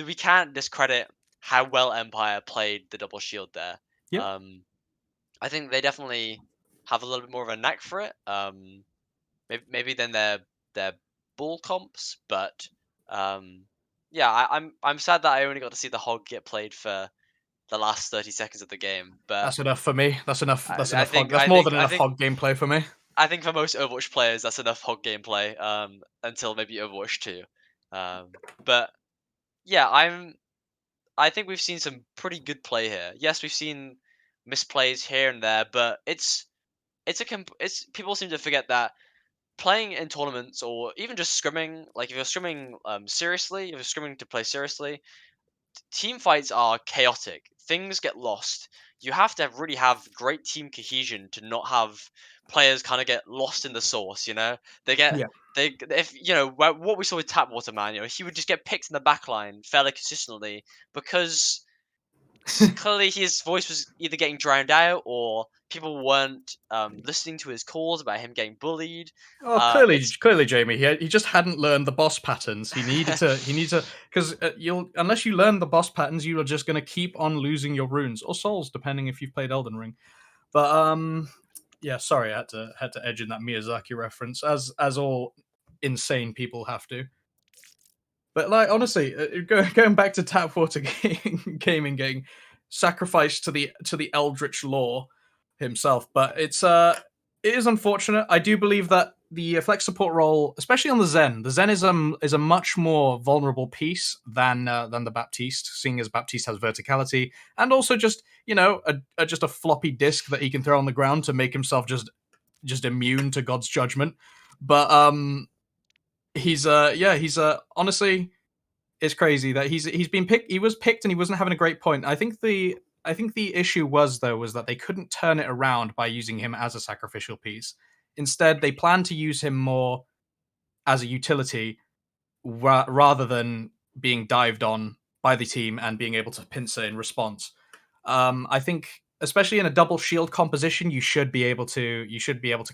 we can't discredit how well Empire played the double shield there. Yep. I think they definitely have a little bit more of a knack for it. Maybe than their bull comps, but um, yeah, I'm sad that I only got to see the hog get played for the last 30 seconds of the game. But That's enough for me. That's enough. I, That's I enough hog. think That's I more think than I enough think hog gameplay for me. I think for most Overwatch players, that's enough hog gameplay. Until maybe Overwatch 2. But yeah, I think we've seen some pretty good play here. Yes, we've seen misplays here and there, but it's people seem to forget that playing in tournaments or even just scrimming, like if you're scrimming seriously, if you're scrimming to play seriously, team fights are chaotic. Things get lost. You have to really have great team cohesion to not have players kind of get lost in the sauce. They get Yeah. if what we saw with Tapwater Man, he would just get picked in the back line fairly consistently because clearly his voice was either getting drowned out or people weren't listening to his calls about him getting bullied. Oh, clearly, It's clearly, Jamie. He just hadn't learned the boss patterns. He needed to. He needs to because you'll unless you learn the boss patterns, you are just going to keep on losing your runes or souls, depending if you've played Elden Ring. But yeah. Sorry, I had to edge in that Miyazaki reference, as all insane people have to. But like honestly, going back to Tapwater gaming getting sacrificed to the Eldritch Law himself, but it is unfortunate. I do believe that the flex support role, especially on the Zen is a much more vulnerable piece than the Baptiste, seeing as Baptiste has verticality and also just just a floppy disk that he can throw on the ground to make himself just immune to God's judgment. But he's honestly, it's crazy that he's been picked. He was picked and he wasn't having a great point. I think the issue was that they couldn't turn it around by using him as a sacrificial piece. Instead, they planned to use him more as a utility rather than being dived on by the team and being able to pincer in response. I think, especially in a double shield composition, you should be able to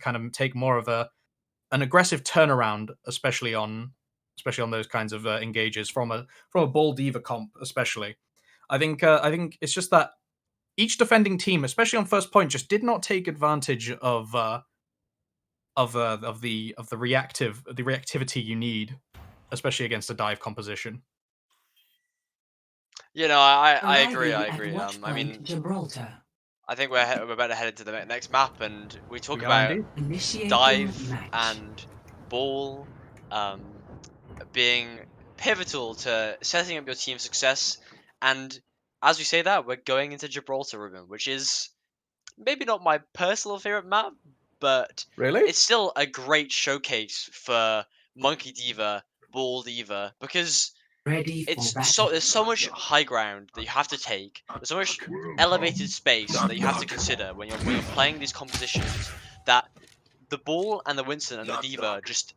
kind of take more of an aggressive turnaround, especially on those kinds of engages from a ball diva comp, especially. I think it's just that each defending team, especially on first point, just did not take advantage of the reactivity you need, especially against a dive composition. I agree. Arriving I at agree. watch I point mean, Gibraltar. I think we're about to head into the next map, and we talk We are about indeed. Initiating dive match. and ball being pivotal to setting up your team's success. And as we say that, we're going into Gibraltar, Ruben, which is maybe not my personal favorite map, but Really? it's still a great showcase for Monkey Diva, Ball Diva, because Ready for it's battle. there's so much high ground that you have to take. There's so much elevated space that you have to consider when you're playing these compositions that the Ball and the Winston and the Diva just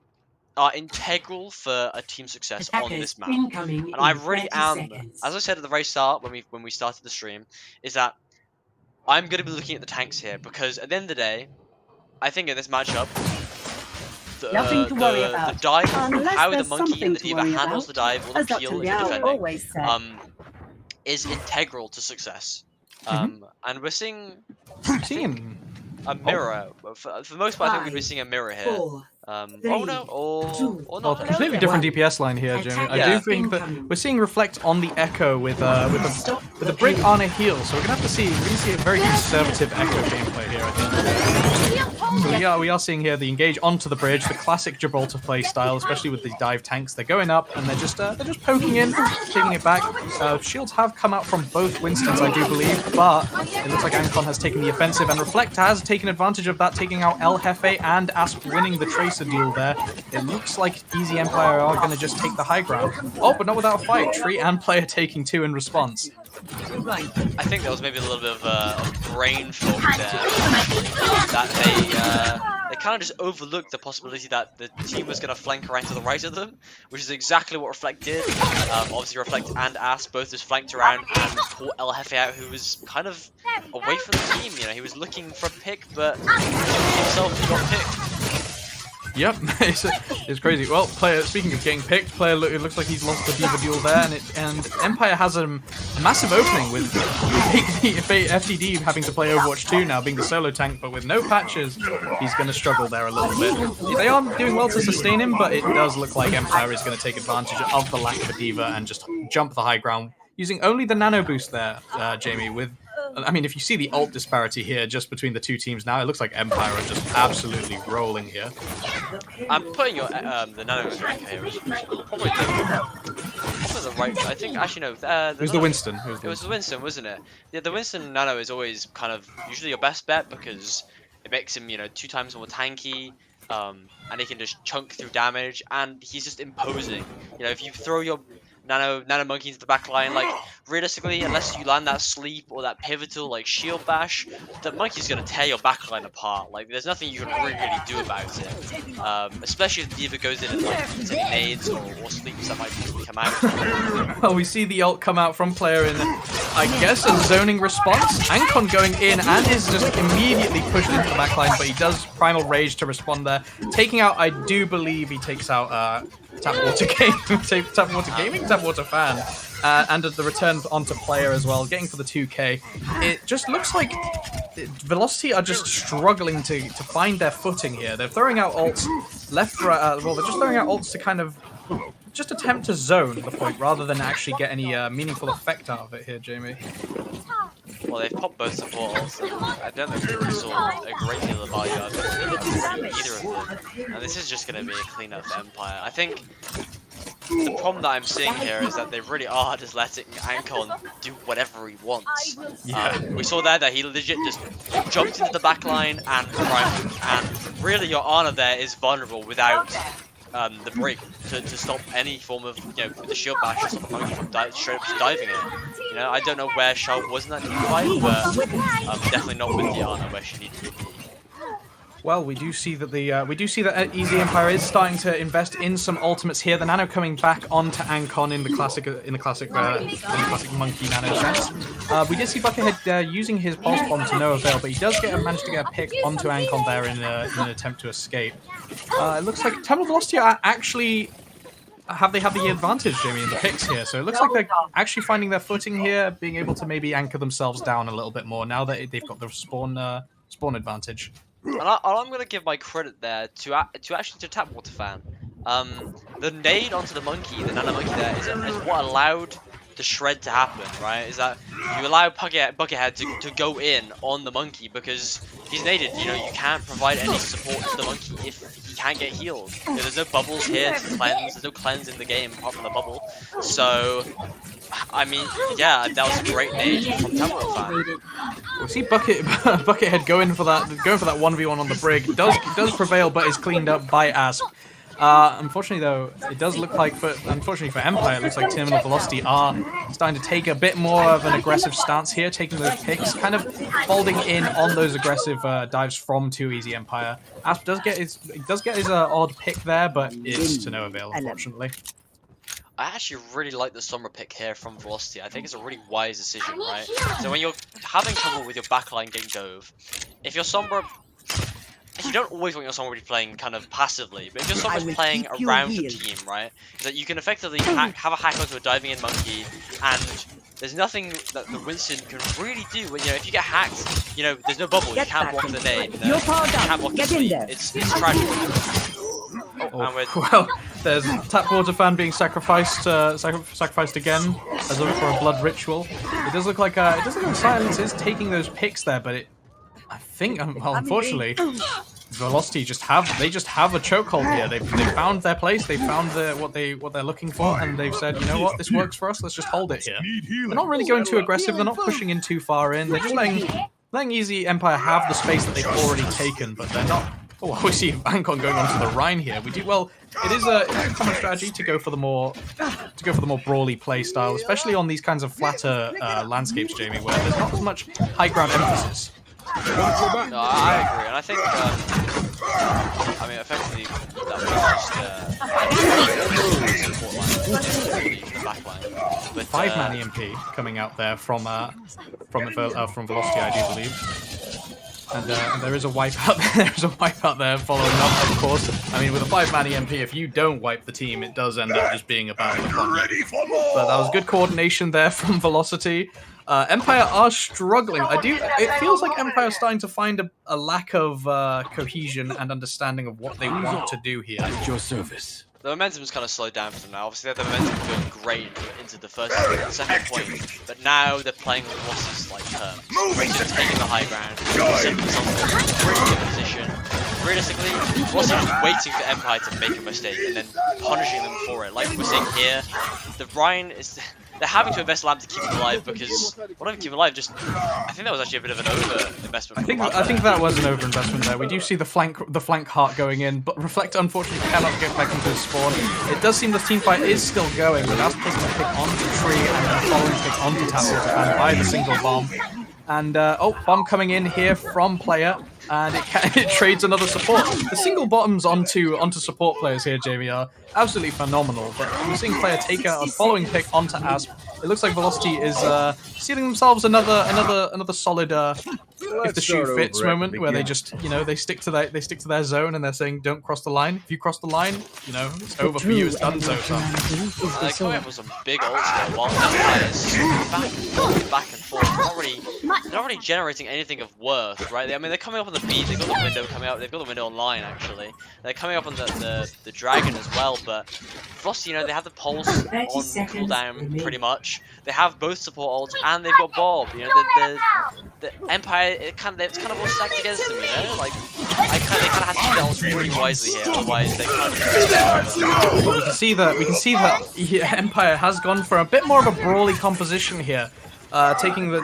are integral for a team success on Attackers this map. incoming And I in really 30 am, seconds. as I said at the very start when we started the stream, is that I'm going to be looking at the tanks here because at the end of the day, I think in this matchup, Nothing to worry the about. dive, Unless how the there's monkey something and the to diva worry handles about, the dive or the as Dr. peel if you're Liao defending, always said. is integral to success. And we're seeing, I think, Seeing. a mirror. For the most part, I think we've been 5, seeing a mirror here. 4, Oh 3, no, 2, or Well, not. completely Actually. different One. DPS line here, Jimmy. I do Yeah. think that Incoming. we're seeing reflect on the Echo with Stop a the Brig pain. on a heal, so we're gonna have to see a very conservative Echo gameplay here. I think. So we are seeing here the engage onto the bridge, the classic Gibraltar play style, especially with the dive tanks. They're going up and they're just poking in, taking it back. Shields have come out from both Winstons, I do believe, but it looks like Ancon has taken the offensive, and Reflect has taken advantage of that, taking out El Jefe and Asp winning the Tracer duel there. It looks like Easy Empire are going to just take the high ground. Oh, but not without a fight. Tree and Player taking 2 in response. I think there was maybe a little bit of brain fog there, actually, that they kind of just overlooked the possibility that the team was going to flank around to the right of them, which is exactly what Reflect did. Obviously, Reflect and Ass both just flanked around and caught El Jefe out, who was kind of away from the team. You know, he was looking for a pick, but himself got picked. Yep, it's crazy. Well, Player, speaking of getting picked, Player, it looks like he's lost the Diva duel there, and Empire has a massive opening with FTD having to play Overwatch 2 now, being the solo tank, but with no patches, he's going to struggle there a little bit. They are doing well to sustain him, but it does look like Empire is going to take advantage of the lack of a Diva and just jump the high ground, using only the nano boost there, Jamie, with... I mean, if you see the ult disparity here just between the two teams now, it looks like Empire are just absolutely rolling here. I'm putting your the nano here as probably the right. I think actually no. It was the Winston. It was the Winston, wasn't it? Yeah, the Winston nano is always kind of usually your best bet because it makes him 2 times more tanky. And he can just chunk through damage, and he's just imposing. If you throw your nano monkey into the back line, like realistically, unless you land that sleep or that pivotal like shield bash, the monkey's gonna tear your back line apart. Like there's nothing you can really do about it. Especially if the Diva goes in and like any nades or sleeps that might possibly come out. Well, we see the ult come out from Player in, I guess, a zoning response. Ancon going in and is just immediately pushed into the backline, but he does Primal Rage to respond there. Taking out, I do believe he takes out Tapwater Gaming, Tapwater Fan, and the return onto Player as well, getting for the 2k. It just looks like Velocity are just struggling to find their footing here. They're throwing out ults left, right, well, they're just throwing out ults to kind of just attempt to zone the point rather than actually get any meaningful effect out of it here, Jamie. Well, they've popped both support ults, and I don't think we saw a great deal of value out of either of them. And this is just going to be a cleanup for Empire. I think the problem that I'm seeing here is that they really are just letting Ancon do whatever he wants. Yeah. We saw there that he legit just jumped into the back line and primed, and really your Ana there is vulnerable without the break to stop any form of, the shield bash or stop the monkey from straight up just diving it. I don't know where Shell was in that team fight, but definitely not with the Ana where she needed to be. Well, we do see that Easy Empire is starting to invest in some ultimates here. The nano coming back onto Ancon in the classic monkey nano sense. We did see Buckethead using his pulse bomb to no avail, but he does manage to get a pick onto Ancon there in an attempt to escape. It looks like Temple Velocity are actually have the advantage, Jamie, in the picks here. So it looks like they're actually finding their footing here, being able to maybe anchor themselves down a little bit more now that they've got the spawn advantage. And I'm going to give my credit there to Tapwater Fan. The nade onto the monkey, the nano monkey there, is what allowed the shred to happen, right? Is that you allow Buckethead to go in on the monkey because he's naded. You know, you can't provide any support to the monkey if he can't get healed. You know, there's no bubbles here to cleanse. There's no cleanse in the game apart from the bubble. So, I mean, yeah, that was a great nade from Temple Fan. We see Buckethead going for that 1v1 on the brig. Does prevail, but is cleaned up by Asp. Unfortunately, though, it does look like, unfortunately for Empire, it looks like Terminal Velocity are starting to take a bit more of an aggressive stance here, taking those picks, kind of folding in on those aggressive dives from 2EZ Empire. Asp does get his odd pick there, but it's to no avail, unfortunately. I actually really like the Sombra pick here from Velocity. I think it's a really wise decision, right? So when you're having trouble with your backline getting dove, if your Sombra... You don't always want your Sombra to be playing kind of passively, but if your Sombra's playing around the team, right, is that you can effectively have a hack onto a diving in monkey, and there's nothing that the Winston can really do. You know, if you get hacked, you know, there's no bubble, you can't block the nade, you know, you can't block the sleep. It's tragic. Well, there's Tapwater Fan being sacrificed again as for a blood ritual. It does look like Silence is taking those picks there, but I think, well, unfortunately, Velocity just have a chokehold here. They found their place. They found what they're looking for, and they've said, you know what, this works for us. Let's just hold it here. They're not really going too aggressive. They're not pushing in too far in. They're just letting Easy Empire have the space that they've already taken, but they're not. Oh, we see Ancon going onto the Rhine here. It is a common strategy to go for the more brawly play style, especially on these kinds of flatter landscapes, Jamie, where there's not as much high ground emphasis. No, I agree, and I think, I mean, effectively, that was the backline. But 5-man EMP coming out there from Velocity, I do believe. And there is a wipe out there. There's a wipe out there following up, of course. I mean, with a 5-man EMP, if you don't wipe the team, it does end up just being a battle of fun. But that was good coordination there from Velocity. Empire are struggling. It feels like Empire is starting to find a lack of cohesion and understanding of what they want to do here. At your service. The momentum's kind of slowed down for them now. Obviously, the momentum going great into the first and second point, but now they're playing with Velocity's like terms. They're taking the high ground, setting themselves in a really good position. Realistically, Velocity's waiting for Empire to make a mistake and then punishing them for it. Like we're seeing here, the Rhine is. They're having to invest Lamb to keep him alive because what keep him alive? I think that was actually a bit of an over investment. I think that was an over investment there. We do see the flank heart going in, but Reflect unfortunately cannot get back into his spawn. It does seem the team fight is still going, but that's taking a pick onto Tree and then a following pick onto Tapwater Fan by the single bomb. And bomb coming in here from player, and it trades another support. The single bottoms onto support players here, Jamie, are absolutely phenomenal. But we're seeing player take a following pick onto Asp. It looks like Velocity is sealing themselves another solid if the shoe fits moment where they just they stick to their zone and they're saying don't cross the line. If you cross the line, it's over for you. It's done so. They're coming up with some big ults here while Empire is back and forth. They're not really generating anything of worth, right? I mean, they're coming up on the B. They've got the window coming out. They've got the window online actually. They're coming up on the dragon as well, but Velocity, they have the pulse on cooldown pretty much. They have both support ults and they've got Bob. The Empire, it's kind of all stacked against them. Like they kind of have to use their ults really wisely here, otherwise they kind of. We can see that Empire has gone for a bit more of a brawly composition here. Taking the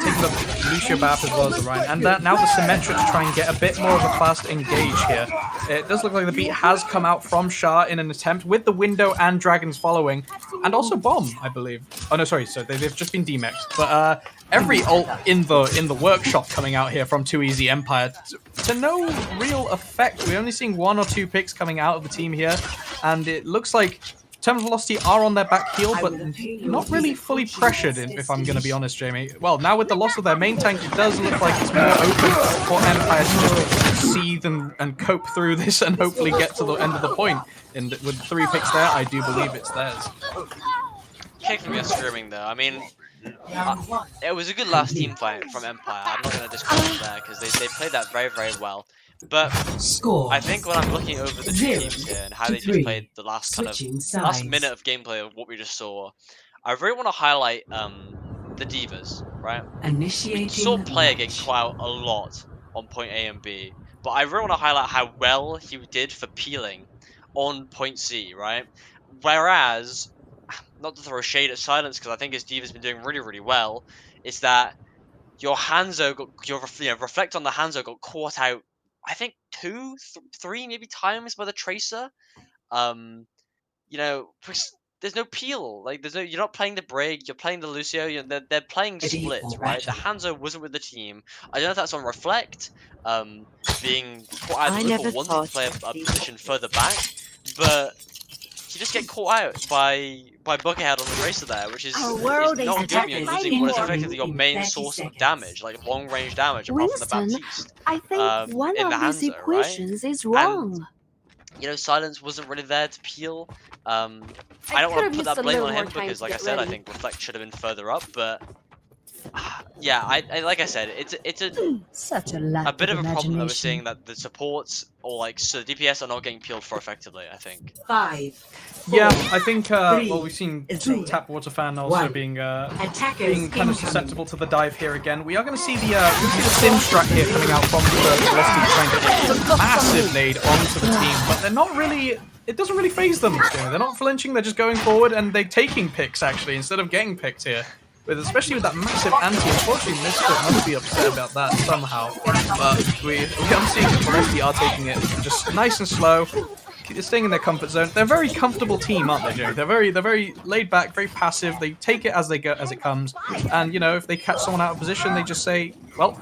Lucio Bap as well as the Rhine, and now the Symmetra to try and get a bit more of a fast engage here. It does look like the beat has come out from Shah in an attempt with the window and dragons following, and also bomb, I believe. Oh no, sorry, so they've just been demexed. But every ult in the workshop coming out here from 2EZ Empire to no real effect. We're only seeing 1 or 2 picks coming out of the team here, and it looks like Terminal Velocity are on their back heel, but not really fully pressured, if I'm going to be honest, Jamie. Well, now with the loss of their main tank, it does look like it's more open for Empire to just seethe and cope through this and hopefully get to the end of the point. And with 3 picks there, I do believe it's theirs. Kicking me a screaming though. I mean, it was a good last team fight from Empire. I'm not going to discredit there because they played that very, very well. But I think when I'm looking over the two teams here and how they just played the last minute of gameplay of what we just saw, I really want to highlight the divas, right? We Initiating saw Player get match. caught out a lot on point A and B, but I really want to highlight how well he did for peeling on point C, right? Whereas, not to throw shade at Silence, because I think his diva's been doing really, really well, is that your Hanzo got reflect on the Hanzo got caught out. I think three maybe times by the Tracer. Because there's no peel. Like you're not playing the Brig. You're playing the Lucio. They're playing Ready split, for right? The battle. Hanzo wasn't with the team. I don't know if that's on reflect. Being caught out I the loop or never wanting to thought play of a these. position further back, but you just get caught out by Buckethead on the Tracer there, which is Our world is not good when you're attackers losing what is for. effectively your in main 30 source of seconds. damage, like long range damage, apart from the Winston, Baptiste. I think one In the of these Hanzo, right? equations is And wrong. Silence wasn't really there to peel. I I don't want could've to put used that a blame little on more him time because, to like I get said, I ready. think Reflect should have been further up. But yeah, I like I said, it's Such a lack a bit of of a problem that we're seeing imagination. that the supports or so the DPS are not getting peeled for effectively. I think. 5, 4, Yeah, I think. three, Well, we've seen two, Tapwater fan also one. being Attackers kind of incoming. susceptible to the dive here again. We are going to see the sim strat here coming out from the Velocity trying to get a massive nade onto the team, but they're not really. It doesn't really phase them. They're not flinching. They're just going forward and they're taking picks actually instead of getting picked here. Especially with that massive anti. Unfortunately, Misfit must be upset about that somehow. But we are seeing that Velocity are taking it just nice and slow. Staying in their comfort zone. They're a very comfortable team, aren't they, Joe? They're very laid back, very passive. They take it as it comes. And if they catch someone out of position, they just say, "Well,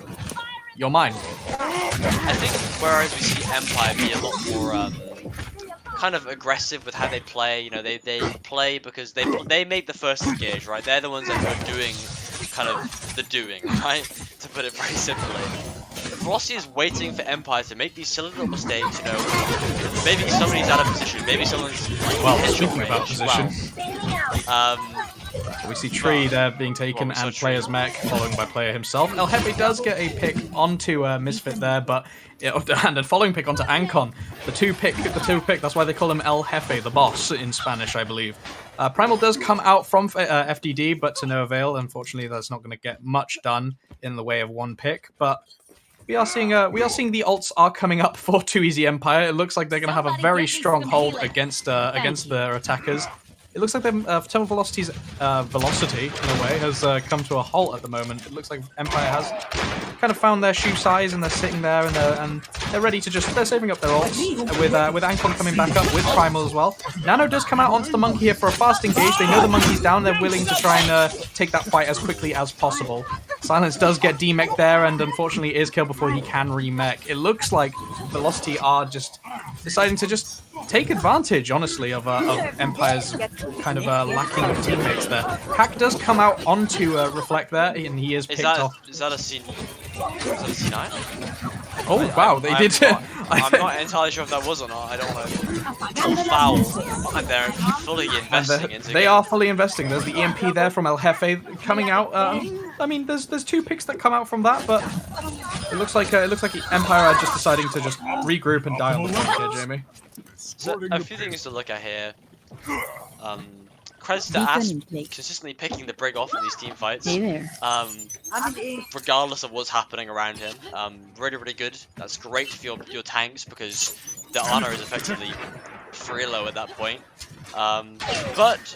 you're mine." I think whereas we see Empire be a lot more kind of aggressive with how they play. They play because they made the first engage, right? They're the ones that are doing kind of the doing, right? To put it very simply. Velocity is waiting for Empire to make these silly little mistakes, maybe somebody's out of position, maybe someone's Well, headshot speaking about range. position. We see Tree there being taken we saw and Player's Tree. mech, followed by Player himself. El Jefe does get a pick onto Misfit there, but and a following pick onto Ancon. The two pick. That's why they call him El Jefe, the boss in Spanish, I believe. Primal does come out from FDD, but to no avail. Unfortunately, that's not going to get much done in the way of one pick. But we are seeing the ults are coming up for Too Easy Empire. It looks like they're going to have a very strong hold against their attackers. It looks like Thermal Velocity's velocity, in a way, has come to a halt at the moment. It looks like Empire has kind of found their shoe size, and they're sitting there, and they're ready to they're saving up their ults, with Ancon coming back up, with Primal as well. Nano does come out onto the Monkey here for a fast engage. They know the Monkey's down, they're willing to try and take that fight as quickly as possible. Silence does get demech there, and unfortunately is killed before he can remech. It looks like Velocity are just deciding to just take advantage, honestly, of Empire's kind of lacking of teammates there. Hack does come out onto Reflect there, and he is picked off. Is that a C9? Is that a C9? Oh, wow, they did. I'm not entirely sure if that was or not. I don't want to draw foul. And they're fully investing into They are fully investing. There's the EMP there from El Jefe coming out. I mean, there's two picks that come out from that, but it looks like Empire are just deciding to just regroup and die on the point here, Jamie. So, a few things to look at here. Credits to Asp consistently picking the Brig off in these team fights. Hey there. Regardless of what's happening around him. Really, really good. That's great for your tanks because the honor is effectively free low at that point. But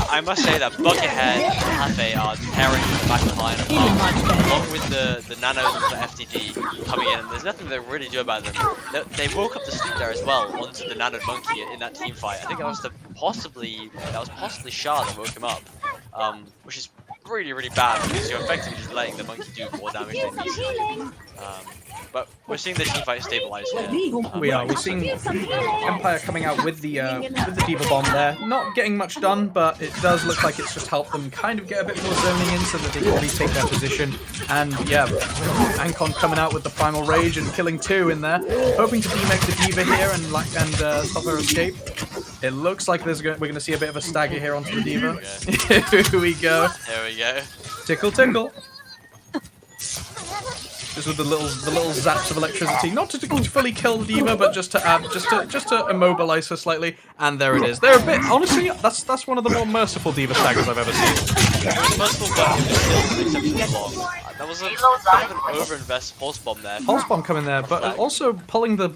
I must say that Buckethead and Cafe are tearing the back line apart, along with the Nanos and the FTD coming in, and there's nothing they really do about them. They woke up to sleep there as well onto the Nano Monkey in that team fight. I think that was possibly Shah that woke him up, which is really, really bad because you're effectively just letting the Monkey do more damage than easily. But we're seeing the team fight stabilize here. We're seeing Empire coming out with the Diva Bomb there. Not getting much done, but it does look like it's just helped them kind of get a bit more zoning in so that they can retake their position. And yeah, Ancon coming out with the Primal Rage and killing two in there, hoping to demech the Diva here and stop her escape. It looks like we're going to see a bit of a stagger here onto the Diva. Here we go. There we go. Tickle, tickle. just with the little zaps of electricity, not to fully kill the D.Va, but just to add, just to immobilize her slightly. And there it is. They're a bit, honestly, that's one of the more merciful D.Va staggers I've ever seen. It was merciful, but it was still exceptionally long. That was a kind of an overinvest pulse bomb there. Pulse bomb coming there, but also pulling the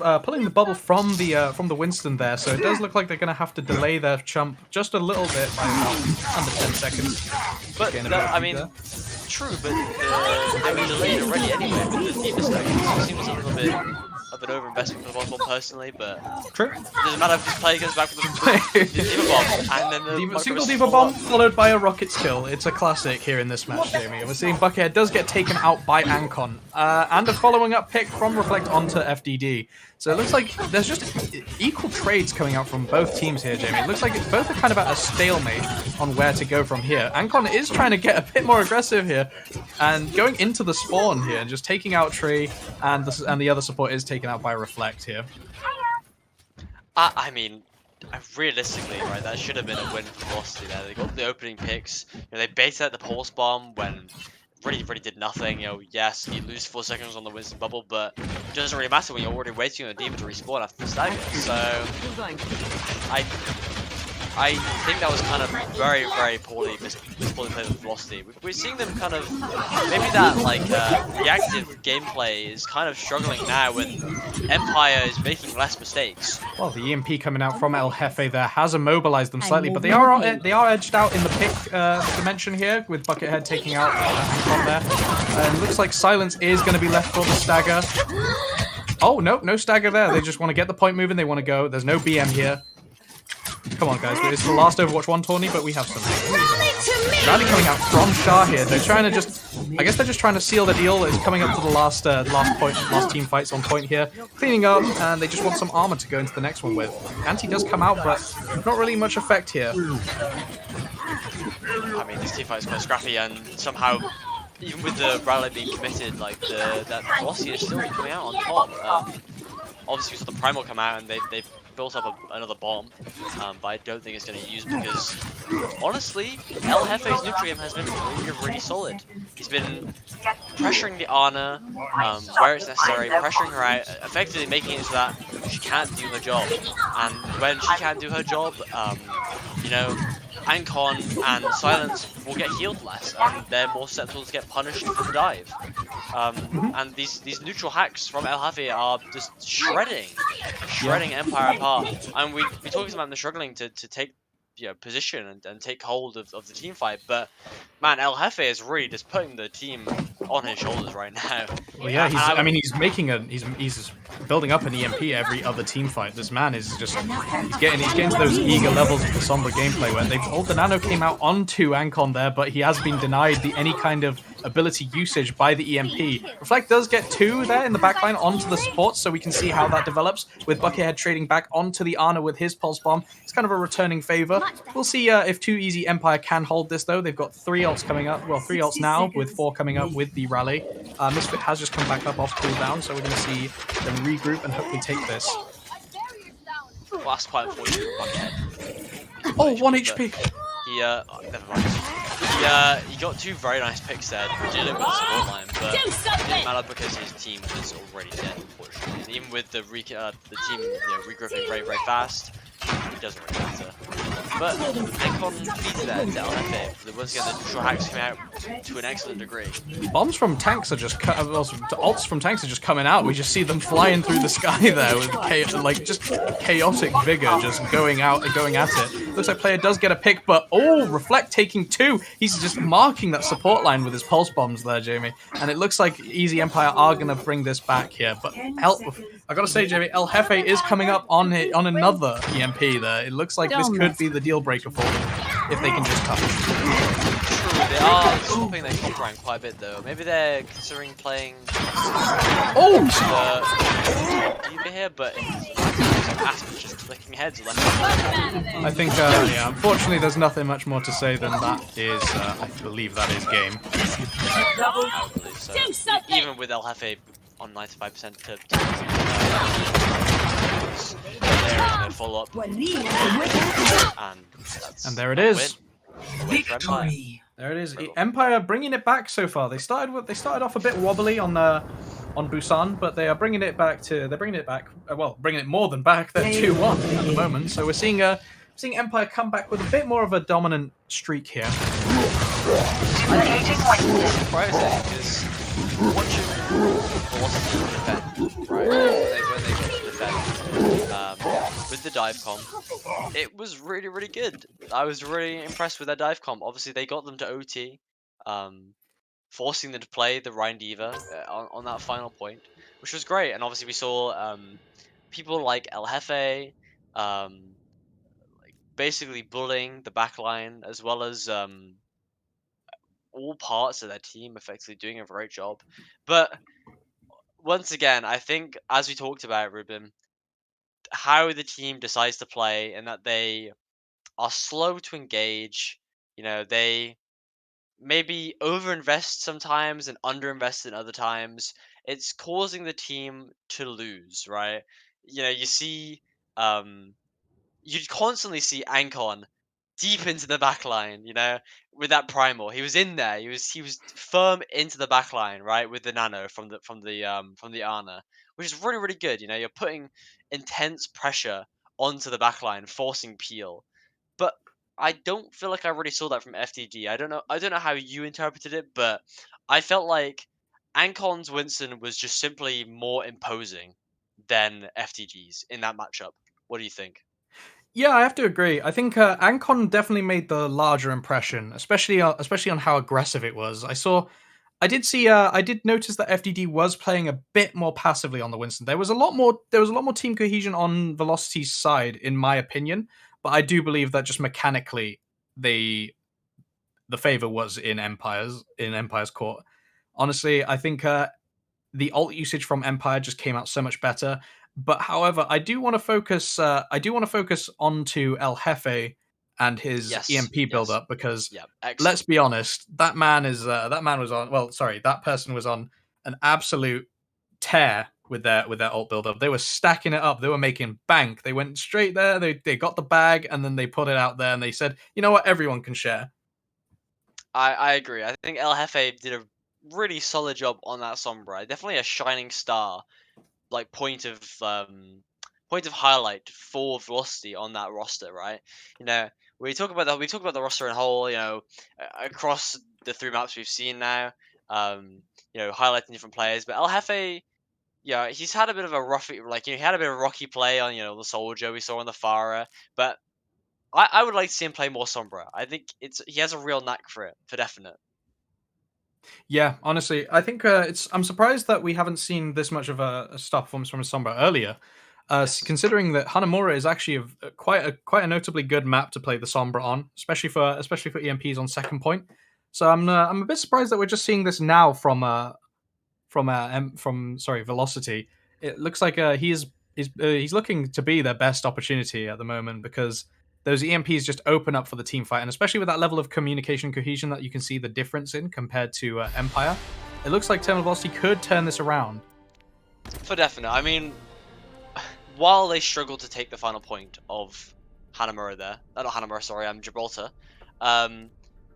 bubble from the Winston there. So it does look like they're going to have to delay their chump just a little bit by about under 10 seconds. But I mean, true, but they were delayed already anyway with the D.Va stack. It seems a little bit of an overinvestment for the pulse bomb personally, but true. It doesn't matter if this player goes back with the D.Va bomb and then the single D.Va bomb followed by a rocket skill. It's a classic here in this match, Jamie. We're seeing Buckethead does get taken out by Ancon, and a following up pick from Reflect onto FDD. So it looks like there's just equal trades coming out from both teams here, Jamie. It looks like both are kind of at a stalemate on where to go from here. Ancon is trying to get a bit more aggressive here and going into the spawn here and just taking out Tree, and the other support is taken out by Reflect here. I mean, realistically, right, that should have been a win for Velocity there. They got the opening picks. They baited out the pulse bomb when really did nothing. Yes, you lose 4 seconds on the Winston bubble, but it doesn't really matter when you're already waiting on a D.Va to respawn after the stagger. So I think that was kind of very poorly played with Velocity. We're seeing them kind of, maybe that reactive gameplay is kind of struggling now when Empire is making less mistakes. Well, the EMP coming out from El Jefe there has immobilized them slightly, but they are edged out in the pick dimension here with Buckethead taking out Ancon there. And looks like Silence is going to be left for the stagger. Oh, no stagger there. They just want to get the point moving. They want to go. There's no BM here. Come on, guys. It's the last Overwatch 1 tourney, but we have some. Rally coming out from Shah here. They're trying to I guess they're just trying to seal the deal. It's coming up to the last team fights on point here. Cleaning up, and they just want some armor to go into the next one with. Anti does come out, but not really much effect here. I mean, this team fight is quite scrappy, and somehow, even with the rally being committed, that Velocity is still coming out on top. Obviously, we saw the Primal come out, and they've built up another bomb, but I don't think it's going to be used because, honestly, El Jefe's neutral game has been really solid. He's been pressuring the Ana where it's necessary, pressuring her out, effectively making it so that she can't do her job. And when she can't do her job, Ancon and Silence will get healed less, and they're more susceptible to get punished for the dive. And these neutral hacks from El Jefe are just shredding Empire apart. And we talked about them struggling to take position and take hold of the team fight, but man, El Jefe is really just putting the team on his shoulders right now. Well, yeah, he's building up an EMP every other team fight. This man is just he's getting to those eager levels of the Sombra gameplay where the Nano came out onto Ancon there, but he has been denied any kind of ability usage by the EMP. Reflect does get 2 there in the backline onto the support, so we can see how that develops with Buckethead trading back onto the Ana with his pulse bomb. It's kind of a returning favor. We'll see if Too Easy Empire can hold this though. They've got 3 ults coming up. Well, 3 ults now with 4 coming up with the rally. Misfit has just come back up off cooldown, so we're going to see them regroup and hopefully take this. Well, that's quite unfortunate for Buckethead. Oh, 1 HP. Never mind. He got 2 very nice picks there. He did it with the support line, but it didn't matter because his team was already dead, unfortunately. And even with the team regrouping very fast, it doesn't really matter. But Ancon beats that to El Jefe. Once again, the neutral hacks come out to an excellent degree. Bombs from tanks are just ults from tanks are just coming out. We just see them flying through the sky there with just chaotic vigor, just going out and going at it. Looks like player does get a pick, but Reflect taking 2. He's just marking that support line with his pulse bombs there, Jamie. And it looks like Easy Empire are gonna bring this back here. But I gotta say, Jamie, El Jefe is coming up on another EMP there. It looks like this could be the deal breaker for them if they can just touch. True, they are swapping their comp rank quite a bit though. Maybe they're considering playing D.Va here, but Aspen's just clicking heads left. I think, unfortunately there's nothing much more to say than that is, I believe that is game. I would believe so. Even with El Jefe on 95% to they're in follow-up. And there it is. Victory. There it is. Incredible. Empire bringing it back so far. They started off a bit wobbly on Busan, but they are bringing it back to. They're bringing it back. Well, bringing it more than back. They're 2-1 at the moment. So we're seeing Empire come back with a bit more of a dominant streak here. I think it's surprising because watching Velocity defend, right? When they defend with the dive comp, it was really, really good. I was really impressed with their dive comp. Obviously, they got them to OT, forcing them to play the Rhine Diva on that final point, which was great. And obviously, we saw people like El Jefe, basically bullying the backline, as well as all parts of their team effectively doing a great job. But once again, I think, as we talked about, Ruben, how the team decides to play and that they are slow to engage. They maybe overinvest sometimes and underinvest in other times. It's causing the team to lose, right? You see, you constantly see Ankon deep into the back line, with that primal. He was in there. He was firm into the back line, right, with the nano from the Ana, which is really, really good. You're putting intense pressure onto the back line, forcing peel. But I don't feel like I really saw that from FTG. I don't know how you interpreted it, but I felt like Ankon's Winston was just simply more imposing than FTG's in that matchup. What do you think? Yeah, I have to agree. I think Ancon definitely made the larger impression, especially on how aggressive it was. I did notice that FDD was playing a bit more passively on the Winston. There was a lot more team cohesion on Velocity's side, in my opinion. But I do believe that just mechanically, the favor was in Empire's court. Honestly, I think the ult usage from Empire just came out so much better. But however, I do want to focus. I do want to focus onto El Jefe and his Yes, EMP yes, buildup because yeah, let's excellent. be honest, that man was on. Well, sorry, that person was on an absolute tear with their ult buildup. They were stacking it up. They were making bank. They went straight there. They got the bag and then they put it out there and they said, you know what, everyone can share. I agree. I think El Jefe did a really solid job on that Sombra. Definitely a shining star, like point of highlight for Velocity on that roster, right? You know, we talk about the roster in whole, across the three maps we've seen now, highlighting different players. But El Jefe, yeah, he's had a bit of a roughy, he had a bit of rocky play on, the Soldier we saw on the Farah, but I would like to see him play more Sombra. I think he has a real knack for it, for definite. Yeah, honestly, I think I'm surprised that we haven't seen this much of a star performance from Sombra earlier. Yes. Considering that Hanamura is actually quite a notably good map to play the Sombra on, especially for EMPs on second point. So I'm a bit surprised that we're just seeing this now from Velocity. It looks like he's looking to be their best opportunity at the moment because those EMPs just open up for the team fight, and especially with that level of communication cohesion that you can see the difference in compared to Empire, it looks like Terminal Velocity could turn this around. For definite. I mean, while they struggled to take the final point of Hanamura there, not Hanamura, sorry, Gibraltar, um,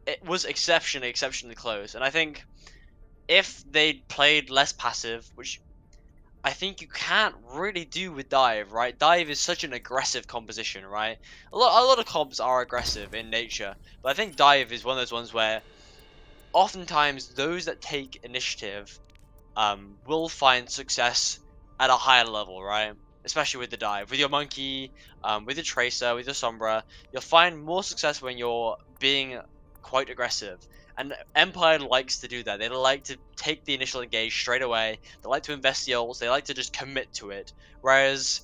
it was exceptionally close. And I think if they'd played less passive, which I think you can't really do with Dive, right? Dive is such an aggressive composition, right? A lot of comps are aggressive in nature, but I think Dive is one of those ones where oftentimes those that take initiative will find success at a higher level, right? Especially with the dive, with your monkey, with your tracer, with your sombra, you'll find more success when you're being quite aggressive. And Empire likes to do that. They like to take the initial engage straight away. They like to invest the ults. They like to just commit to it. Whereas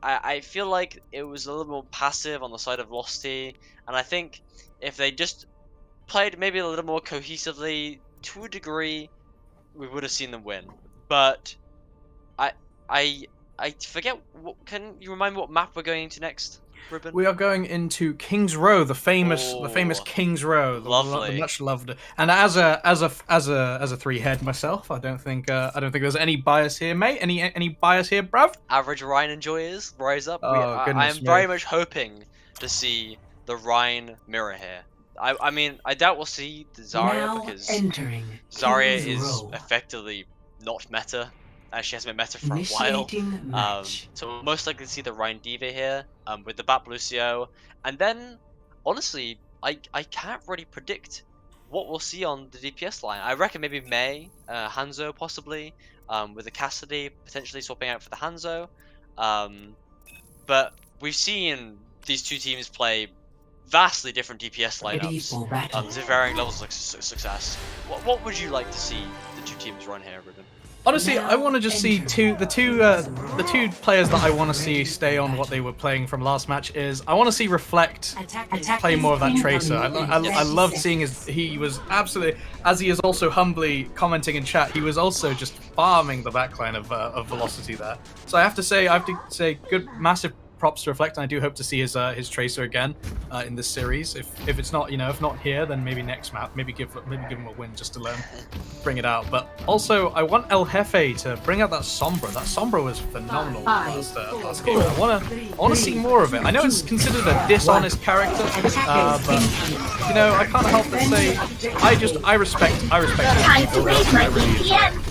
I feel like it was a little more passive on the side of Velocity. And I think if they just played maybe a little more cohesively to a degree, we would have seen them win. But I I I forget. Can you remind me what map we're going to next, Ruben? We are going into King's Row, the famous Oh, King's Row, the lovely. much loved. And as a three head myself, I don't think there's any bias here, mate. Any bias here, bruv? Average Rhine enjoyers, rise up. Oh I goodness am me. very much hoping to see the Rhine mirror here. I mean, I doubt we'll see the Zarya Now because entering Zarya King's is Row. effectively not meta. She hasn't been meta for a while. Initiating match. So we'll most likely see the Ryan Diva here with the Bat Lucio. And then, honestly, I can't really predict what we'll see on the DPS line. I reckon maybe Mei, Hanzo possibly, with the Cassidy potentially swapping out for the Hanzo. But we've seen these two teams play vastly different DPS Ready lineups for battle. to varying levels of success. What would you like to see the two teams run here, Ruben? Honestly, I want to just see the two players that I want to see stay on what they were playing from last match is I want to see Reflect play more of that Tracer. I loved seeing he was absolutely, as he is also humbly commenting in chat, he was also just farming the backline of Velocity there. So I have to say good massive props to Reflect, and I do hope to see his Tracer again in this series. If it's not, if not here, then maybe next map. Maybe give him a win just to let him bring it out. But also, I want El Jefe to bring out that Sombra. That Sombra was phenomenal last game. I wanna see more of it. I know it's considered a dishonest character, but I can't help but say I respect. Time to raise my VPN.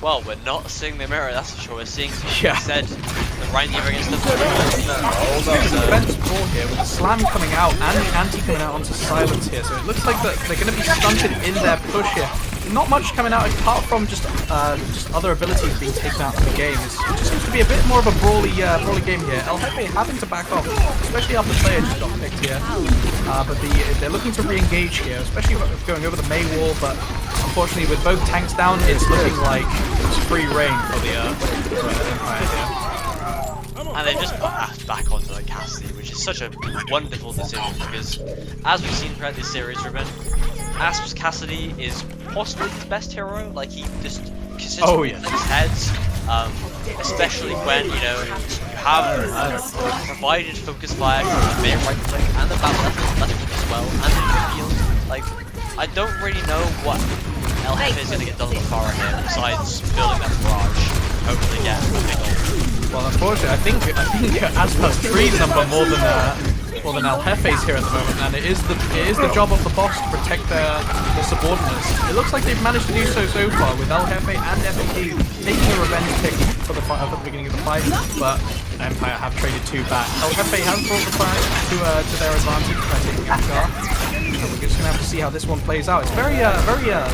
Well, we're not seeing the mirror, that's for sure. We're seeing, Yeah. like I said, the Ryan Diva against the Defense ball here with the slam coming out and the anti coming out onto silence here, so it looks like they're going to be stunted in their push here. Not much coming out apart from just other abilities being taken out of the game. It just seems to be a bit more of a brawly game here. El Jefe having to back off, especially after player just got picked here. But they're looking to re-engage here, especially going over the Mei wall. But unfortunately, with both tanks down, it's looking like it's free reign for the Empire here. And they just put Asp back onto the Cassidy, which is such a wonderful decision because, as we've seen throughout this series, Ruben, Asp's Cassidy is possibly his best hero. Like, he just consistently hits heads, especially when, you have provided focus fire from the main right click and the back left click as well, and the field. Like, I don't really know what El Jefe is going to get done with Farah here, besides building that barrage, hopefully get a big ult. Well, unfortunately, I think Aspa's trees number more than El Jefe's here at the moment, and it is the job of the boss to protect their subordinates. It looks like they've managed to do so far with El Jefe and FAD taking a revenge pick for the beginning of the fight, but Empire have traded two back. El Jefe has brought the fight to their advantage by taking a car. We're just gonna have to see how this one plays out. It's very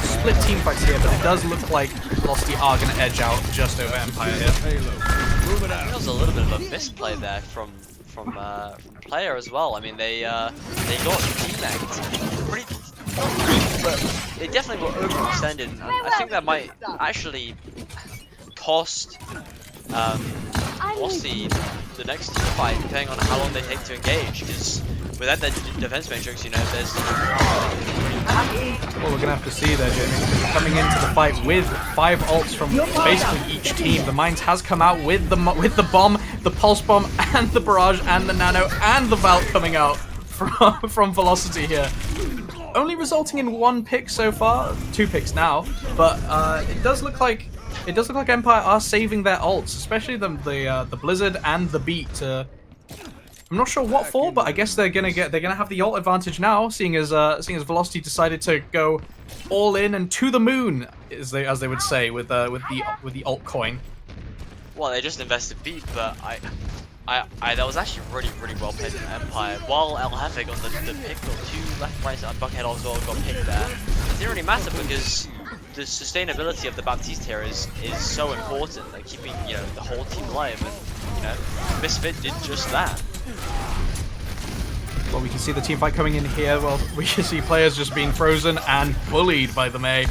split team fights here, but it does look like Velocity are gonna edge out just over Empire here. There was a little bit of a misplay there from player as well. I mean, they got teammates pretty, but they definitely got overextended. And I think that might actually cost Velocity the next team fight, depending on how long they take to engage. Because without their defense matrix, there's. Well, we're gonna have to see there, Jamie. Coming into the fight with 5 ults from basically each team. The Mines has come out with the bomb, the pulse bomb, and the barrage, and the nano, and the Vault coming out from Velocity here. Only resulting in 1 pick so far, 2 picks now, but it does look like Empire are saving their ults, especially the Blizzard and the Beat. I'm not sure what for, but I guess they're gonna have the ult advantage now, seeing as Velocity decided to go all in and to the moon, as they would say, with the ult coin. Well, they just invested Beat, but that was actually really well played in Empire. While El Jefe got the pick, got 2 left, right, and Buckhead also got picked there. It didn't really matter because the sustainability of the Baptiste here is so important, like keeping the whole team alive, and Misfit did just that. Well, we can see the team fight coming in here. Well, we can see players just being frozen and bullied by the Mei.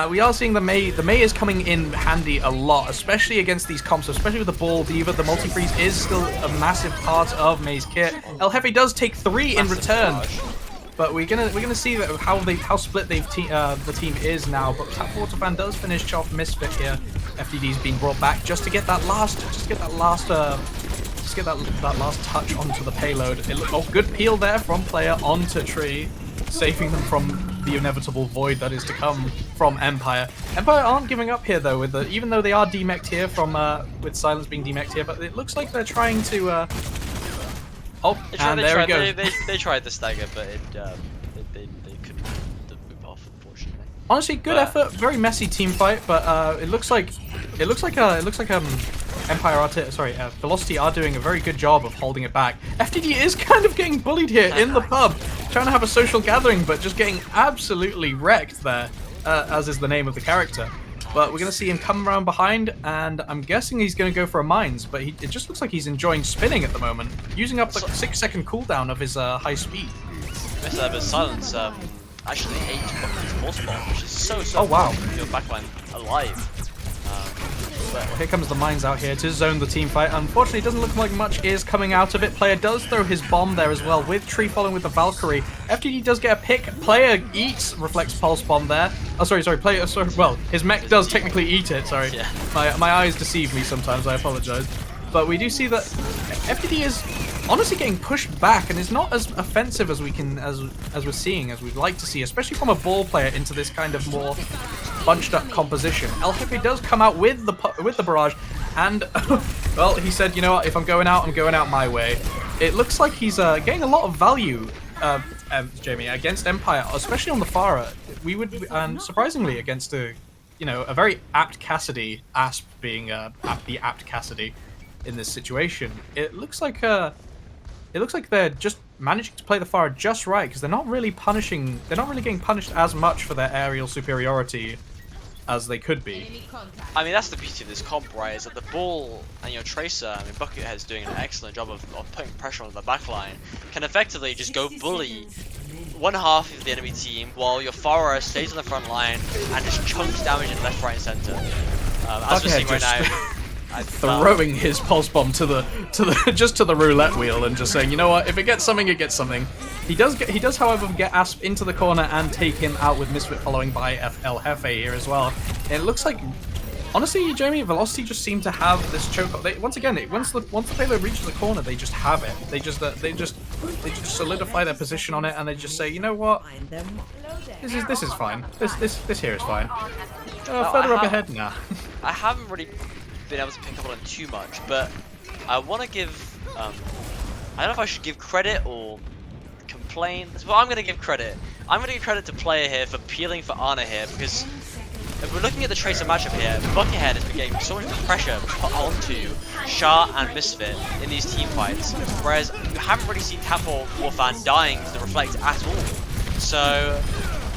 We are seeing the Mei. The Mei is coming in handy a lot, especially against these comps, especially with the Ball Diva. The multi-freeze is still a massive part of Mei's kit. El Jefe does take 3 in return, but we're gonna see that how split the team is now. But Tap Waterfan does finish off Misfit here. FDD's being brought back just to get that last touch onto the payload. Good peel there from player onto tree, saving them from the inevitable void that is to come from Empire. Empire aren't giving up here though, even though they are demeched here from with Silence being demeched here, but it looks like they're trying to Oh, and there he goes. They tried the stagger, but they couldn't get the move off, unfortunately. Honestly, good effort. Very messy team fight, but it looks like Empire are Velocity are doing a very good job of holding it back. FTD is kind of getting bullied here in the pub, trying to have a social gathering, but just getting absolutely wrecked there, as is the name of the character. But we're going to see him come around behind, and I'm guessing he's going to go for a mines, but it just looks like he's enjoying spinning at the moment, using up the 6-second cooldown of his high speed. Mr. Evers, silence actually 8 buckets pulse bomb, which is so Oh, wow. your backline alive. Well, here comes the mines out here to zone the team fight. Unfortunately, it doesn't look like much is coming out of it. Player does throw his bomb there as well, with Tree following with the Valkyrie. FTD does get a pick. Player eats Reflex Pulse Bomb there. Oh, sorry, Player, well, his mech does technically eat it, sorry. Yeah. My eyes deceive me sometimes, I apologize. But we do see that FTD is honestly getting pushed back and is not as offensive as we're seeing, as we'd like to see, especially from a ball player into this kind of more bunched up composition. El Jefe does come out with the barrage, and well, he said, you know what, if I'm going out my way. It looks like he's getting a lot of value, Jamie, against Empire, especially on the Pharah. We would, and surprisingly, against a very apt Cassidy, Asp being the apt Cassidy in this situation. It looks like they're just managing to play the Pharah just right, because they're not really getting punished as much for their aerial superiority as they could be. I mean, that's the beauty of this comp, right? Is that the ball and your Tracer, I mean, Buckethead's doing an excellent job of putting pressure on the backline, can effectively just go bully one half of the enemy team while your Pharah stays on the front line and just chunks damage in left, right, and center. As we're seeing right now. Throwing his pulse bomb to the roulette wheel and just saying, you know what, if it gets something, it gets something. He does, however, get Asp into the corner and take him out with Misfit following by El Jefe here as well. And it looks like, honestly, Jamie, Velocity just seem to have this choke. Once the payload reaches the corner, they just have it. They just solidify their position on it, and they just say, you know what, this is fine. This here is fine. Further up ahead, nah. I haven't really been able to pick up on too much, but I want to give I don't know if I should give credit or complain, but I'm going to give credit. I'm going to give credit to player here for peeling for Ana here, because if we're looking at the Tracer matchup here, Buckethead has been getting so much pressure put onto Shah and Misfit in these team fights, whereas you haven't really seen Tadpole Warfan dying to the Reflect at all. So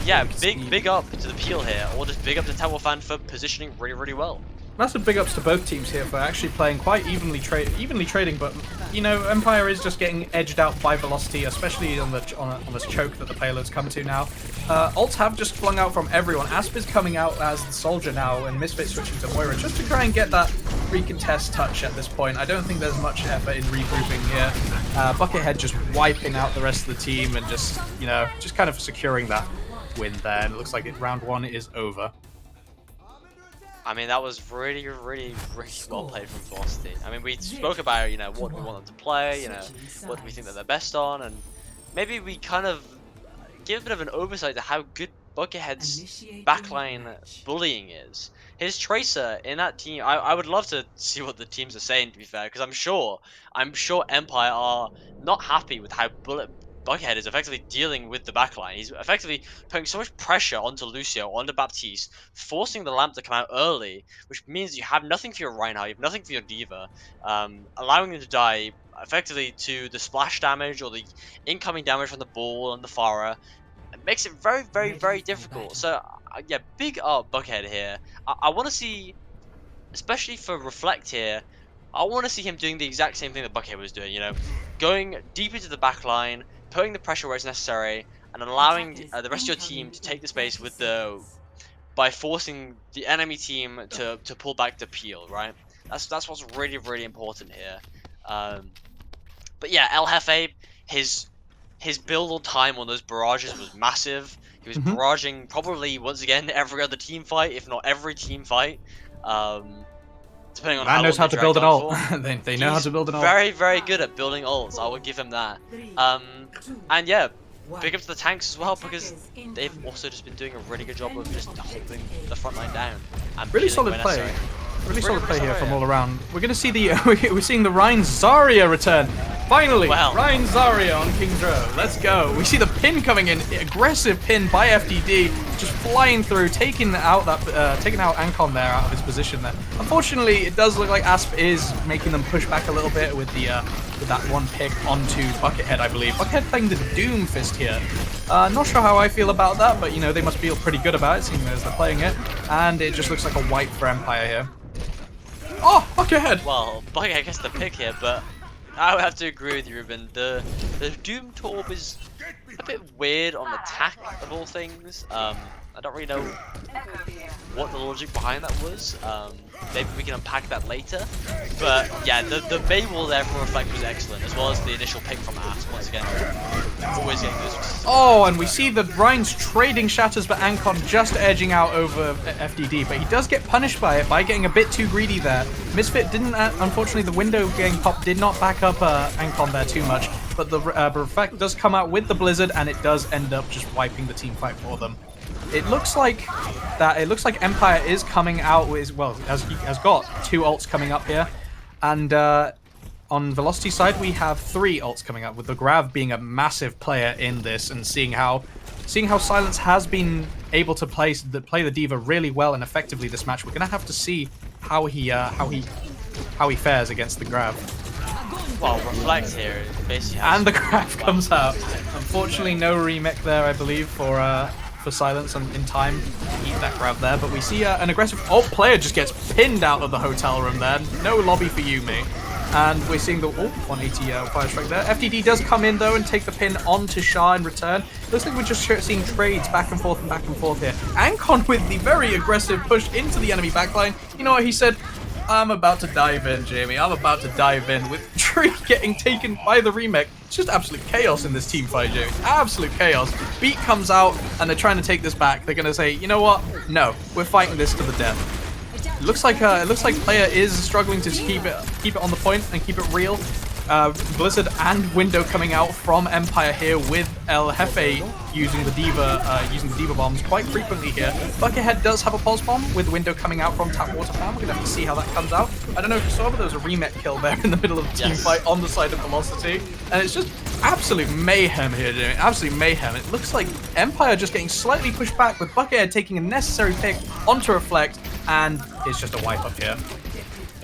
yeah, big up to the peel here, or just big up to Tadpole Warfan for positioning really well. Massive big ups to both teams here for actually playing quite evenly trading, but you know, Empire is just getting edged out by Velocity, especially on this choke that the payloads come to now. Ults have just flung out from everyone. Asp is coming out as the soldier now, and Misfit switching to Moira just to try and get that recontest touch at this point. I don't think there's much effort in regrouping here. Buckethead just wiping out the rest of the team and just kind of securing that win there. And it looks like round 1 is over. I mean, that was really well played from Velocity. I mean, we spoke about, what we want them to play, what we think that they're best on, and maybe we kind of give a bit of an oversight to how good Buckethead's backline bullying is. His Tracer in that team, I would love to see what the teams are saying, to be fair, because I'm sure Empire are not happy with how Buckethead is effectively dealing with the backline. He's effectively putting so much pressure onto Lucio, onto Baptiste, forcing the lamp to come out early, which means you have nothing for your Reinhardt, you have nothing for your Diva, allowing them to die effectively to the splash damage or the incoming damage from the ball and the Pharah. It makes it very difficult. So yeah, big up Buckethead here. I want to see, especially for Reflect here, I want to see him doing the exact same thing that Buckethead was doing, going deep into the back line, putting the pressure where it's necessary, and allowing the rest of your team to take the space by forcing the enemy team to pull back to peel, right? That's what's really important here. But yeah, El Jefe, his build on time on those barrages was massive. He was barraging probably once again every other team fight, if not every team fight. Depending on Man how knows long how to build an ult. they know how to build an ult. Very good at building ults. I would give him that. And yeah, big up to the tanks as well, because they've also just been doing a really good job of just holding the front line down and really solid play. Really solid play here from all around. We're going to see the we're seeing the Rein Zarya return. Finally, Wow. Rein Zarya on King's Row. Let's go. We see the pin coming in, aggressive pin by FDD, just flying through, taking out Ancon there out of his position there. Unfortunately, it does look like Asp is making them push back a little bit with that one pick onto Buckethead, I believe. Buckethead playing the Doom Fist here. Not sure how I feel about that, but you know they must feel pretty good about it, seeing as they're playing it. And it just looks like a wipe for Empire here. Oh, Buckethead! Well, Buckethead gets the pick here, but I would have to agree with you, Ruben. The Doom Torb is a bit weird on attack of all things. I don't really know what the logic behind that was. Maybe we can unpack that later. But yeah, the May wall there from Reflect was excellent, as well as the initial pick from Asp. Once again, always getting those. Oh, and we see the Rhines trading shatters, but Ancon just edging out over FDD. But he does get punished by it by getting a bit too greedy there. Misfit didn't, unfortunately, the window getting popped did not back up Ancon there too much. But the Reflect does come out with the Blizzard, and it does end up just wiping the team fight for them. It looks like Empire is coming out with, well, has got 2 ults coming up here, and on Velocity side we have 3 ults coming up, with the Grav being a massive player in this, and seeing how Silence has been able to play the D.Va really well and effectively this match. We're gonna have to see how he fares against the Grav. Well, Reflect here basically has... And the Grav comes out. Unfortunately, no remake there, I believe, for Silence and in time to eat that grab there, but we see an aggressive ult player just gets pinned out of the hotel room there. No lobby for you, mate. And we're seeing the 180 fire strike there. FDD does come in though and take the pin onto Shah in return. Looks like we're just seeing trades back and forth here. Ancon with the very aggressive push into the enemy backline. You know what he said? I'm about to dive in, Jamie. I'm about to dive in with Tree getting taken by the remake. It's just absolute chaos in this team fight, Jamie. Absolute chaos. Beat comes out and they're trying to take this back. They're gonna say, you know what? No, we're fighting this to the death. It looks like player is struggling to keep it on the point and keep it real. Blizzard and Window coming out from Empire here with El Jefe using the D.Va bombs quite frequently here. Buckethead does have a pulse bomb with Window coming out from Tap Water Fan. We're gonna have to see how that comes out. I don't know if you saw, but there was a remake kill there in the middle of the team fight on the side of Velocity, and it's just absolute mayhem here, Jimmy. Absolute mayhem. It looks like Empire just getting slightly pushed back with Buckethead taking a necessary pick onto Reflect, and it's just a wipe up here.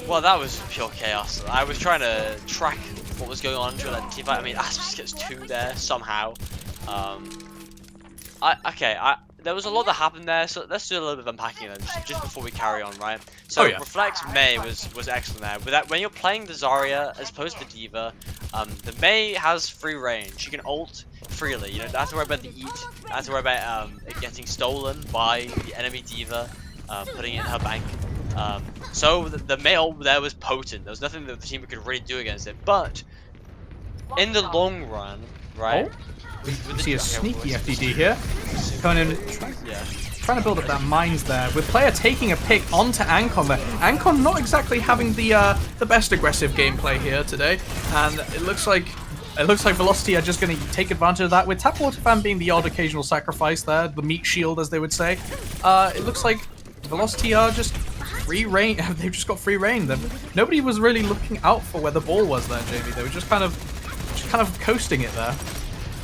Well, that was pure chaos. I was trying to track what was going on during that team fight. I mean, Asp just gets 2 there somehow. There was a lot that happened there, so let's do a little bit of unpacking then, just before we carry on, right? So Reflect May was excellent there. With that, when you're playing the Zarya as opposed to D.Va, the May has free range. You can ult freely. You don't have to worry about the eat. You don't have to worry about it getting stolen by the enemy D.Va, putting it in her bank. So the May ult there was potent. There was nothing that the team could really do against it. But in the long run, right? We see a sneaky FDD here. Coming in, trying to build up that mines there. With player taking a pick onto Ancon there. Ancon not exactly having the best aggressive gameplay here today, and it looks like Velocity are just going to take advantage of that. With Tap Water Fan being the odd occasional sacrifice there, the meat shield as they would say. It looks like Velocity are just free reign. They've just got free reign. Nobody was really looking out for where the ball was there, Jamie. They were just kind of coasting it there.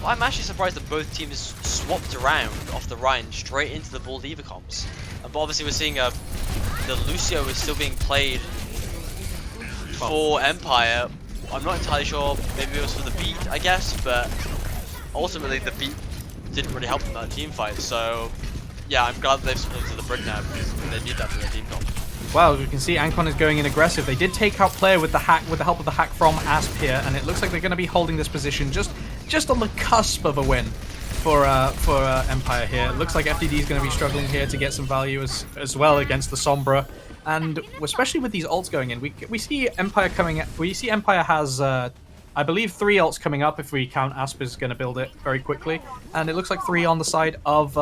Well, I'm actually surprised that both teams swapped around off the Rhine straight into the Bull D.Va comps. But obviously we're seeing the Lucio is still being played for Empire. I'm not entirely sure, maybe it was for the beat, I guess, but ultimately the beat didn't really help in that team fight, so yeah, I'm glad they've split to the Brig now, because they need that for their team comp. Well, as we can see, Ancon is going in aggressive. They did take out player with the help of the hack from Asp here, and it looks like they're going to be holding this position just on the cusp of a win for Empire here. It looks like FDD is going to be struggling here to get some value as well against the Sombra, and especially with these ults going in, we see Empire coming. We see Empire has I believe 3 ults coming up if we count Asp is going to build it very quickly, and it looks like 3 on the side of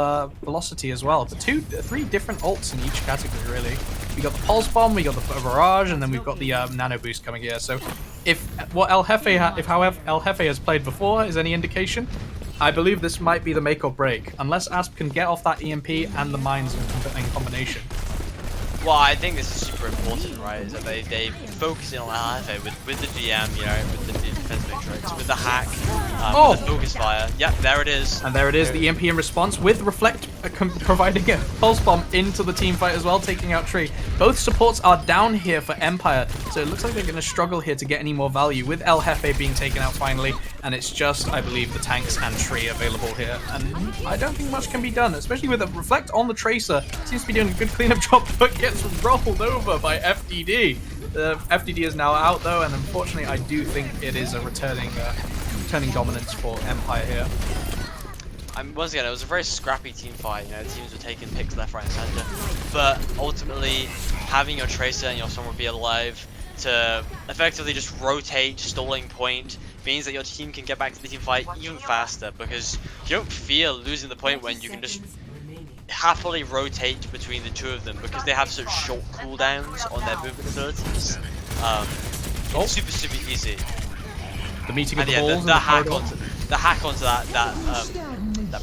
Velocity as well. 3 different ults in each category really. We got the Pulse Bomb, we got the Barrage, and then we've got the Nano Boost coming here. So if El Jefe has played before is any indication, I believe this might be the make or break, unless Asp can get off that EMP and the mines in combination. Well, I think this is super important, right? Is that they focus in on LFA with the DM, you know, with the defense matrix, with the hack, with the focus fire. Yep, there it is. And there it is, the EMP in response, with Reflect providing a pulse bomb into the team fight as well, taking out Tree. Both supports are down here for Empire, so it looks like they're going to struggle here to get any more value, with El Jefe being taken out finally, and it's just, I believe, the tanks and Tree available here. And I don't think much can be done, especially with a Reflect on the Tracer. Seems to be doing a good cleanup job, but gets rolled over by FDD. FDD is now out, though, and unfortunately, I do think it is a returning dominance for Empire here. Once again, it was a very scrappy team fight. You know, teams were taking picks left, right, and center. But ultimately, having your Tracer and your Sombra be alive to effectively just rotate, stalling point, means that your team can get back to the team fight even faster, because you don't fear losing the point when you can just happily rotate between the two of them, because they have such short cooldowns on their movement abilities. It's super easy. The meeting of And the yeah, balls the hack onto that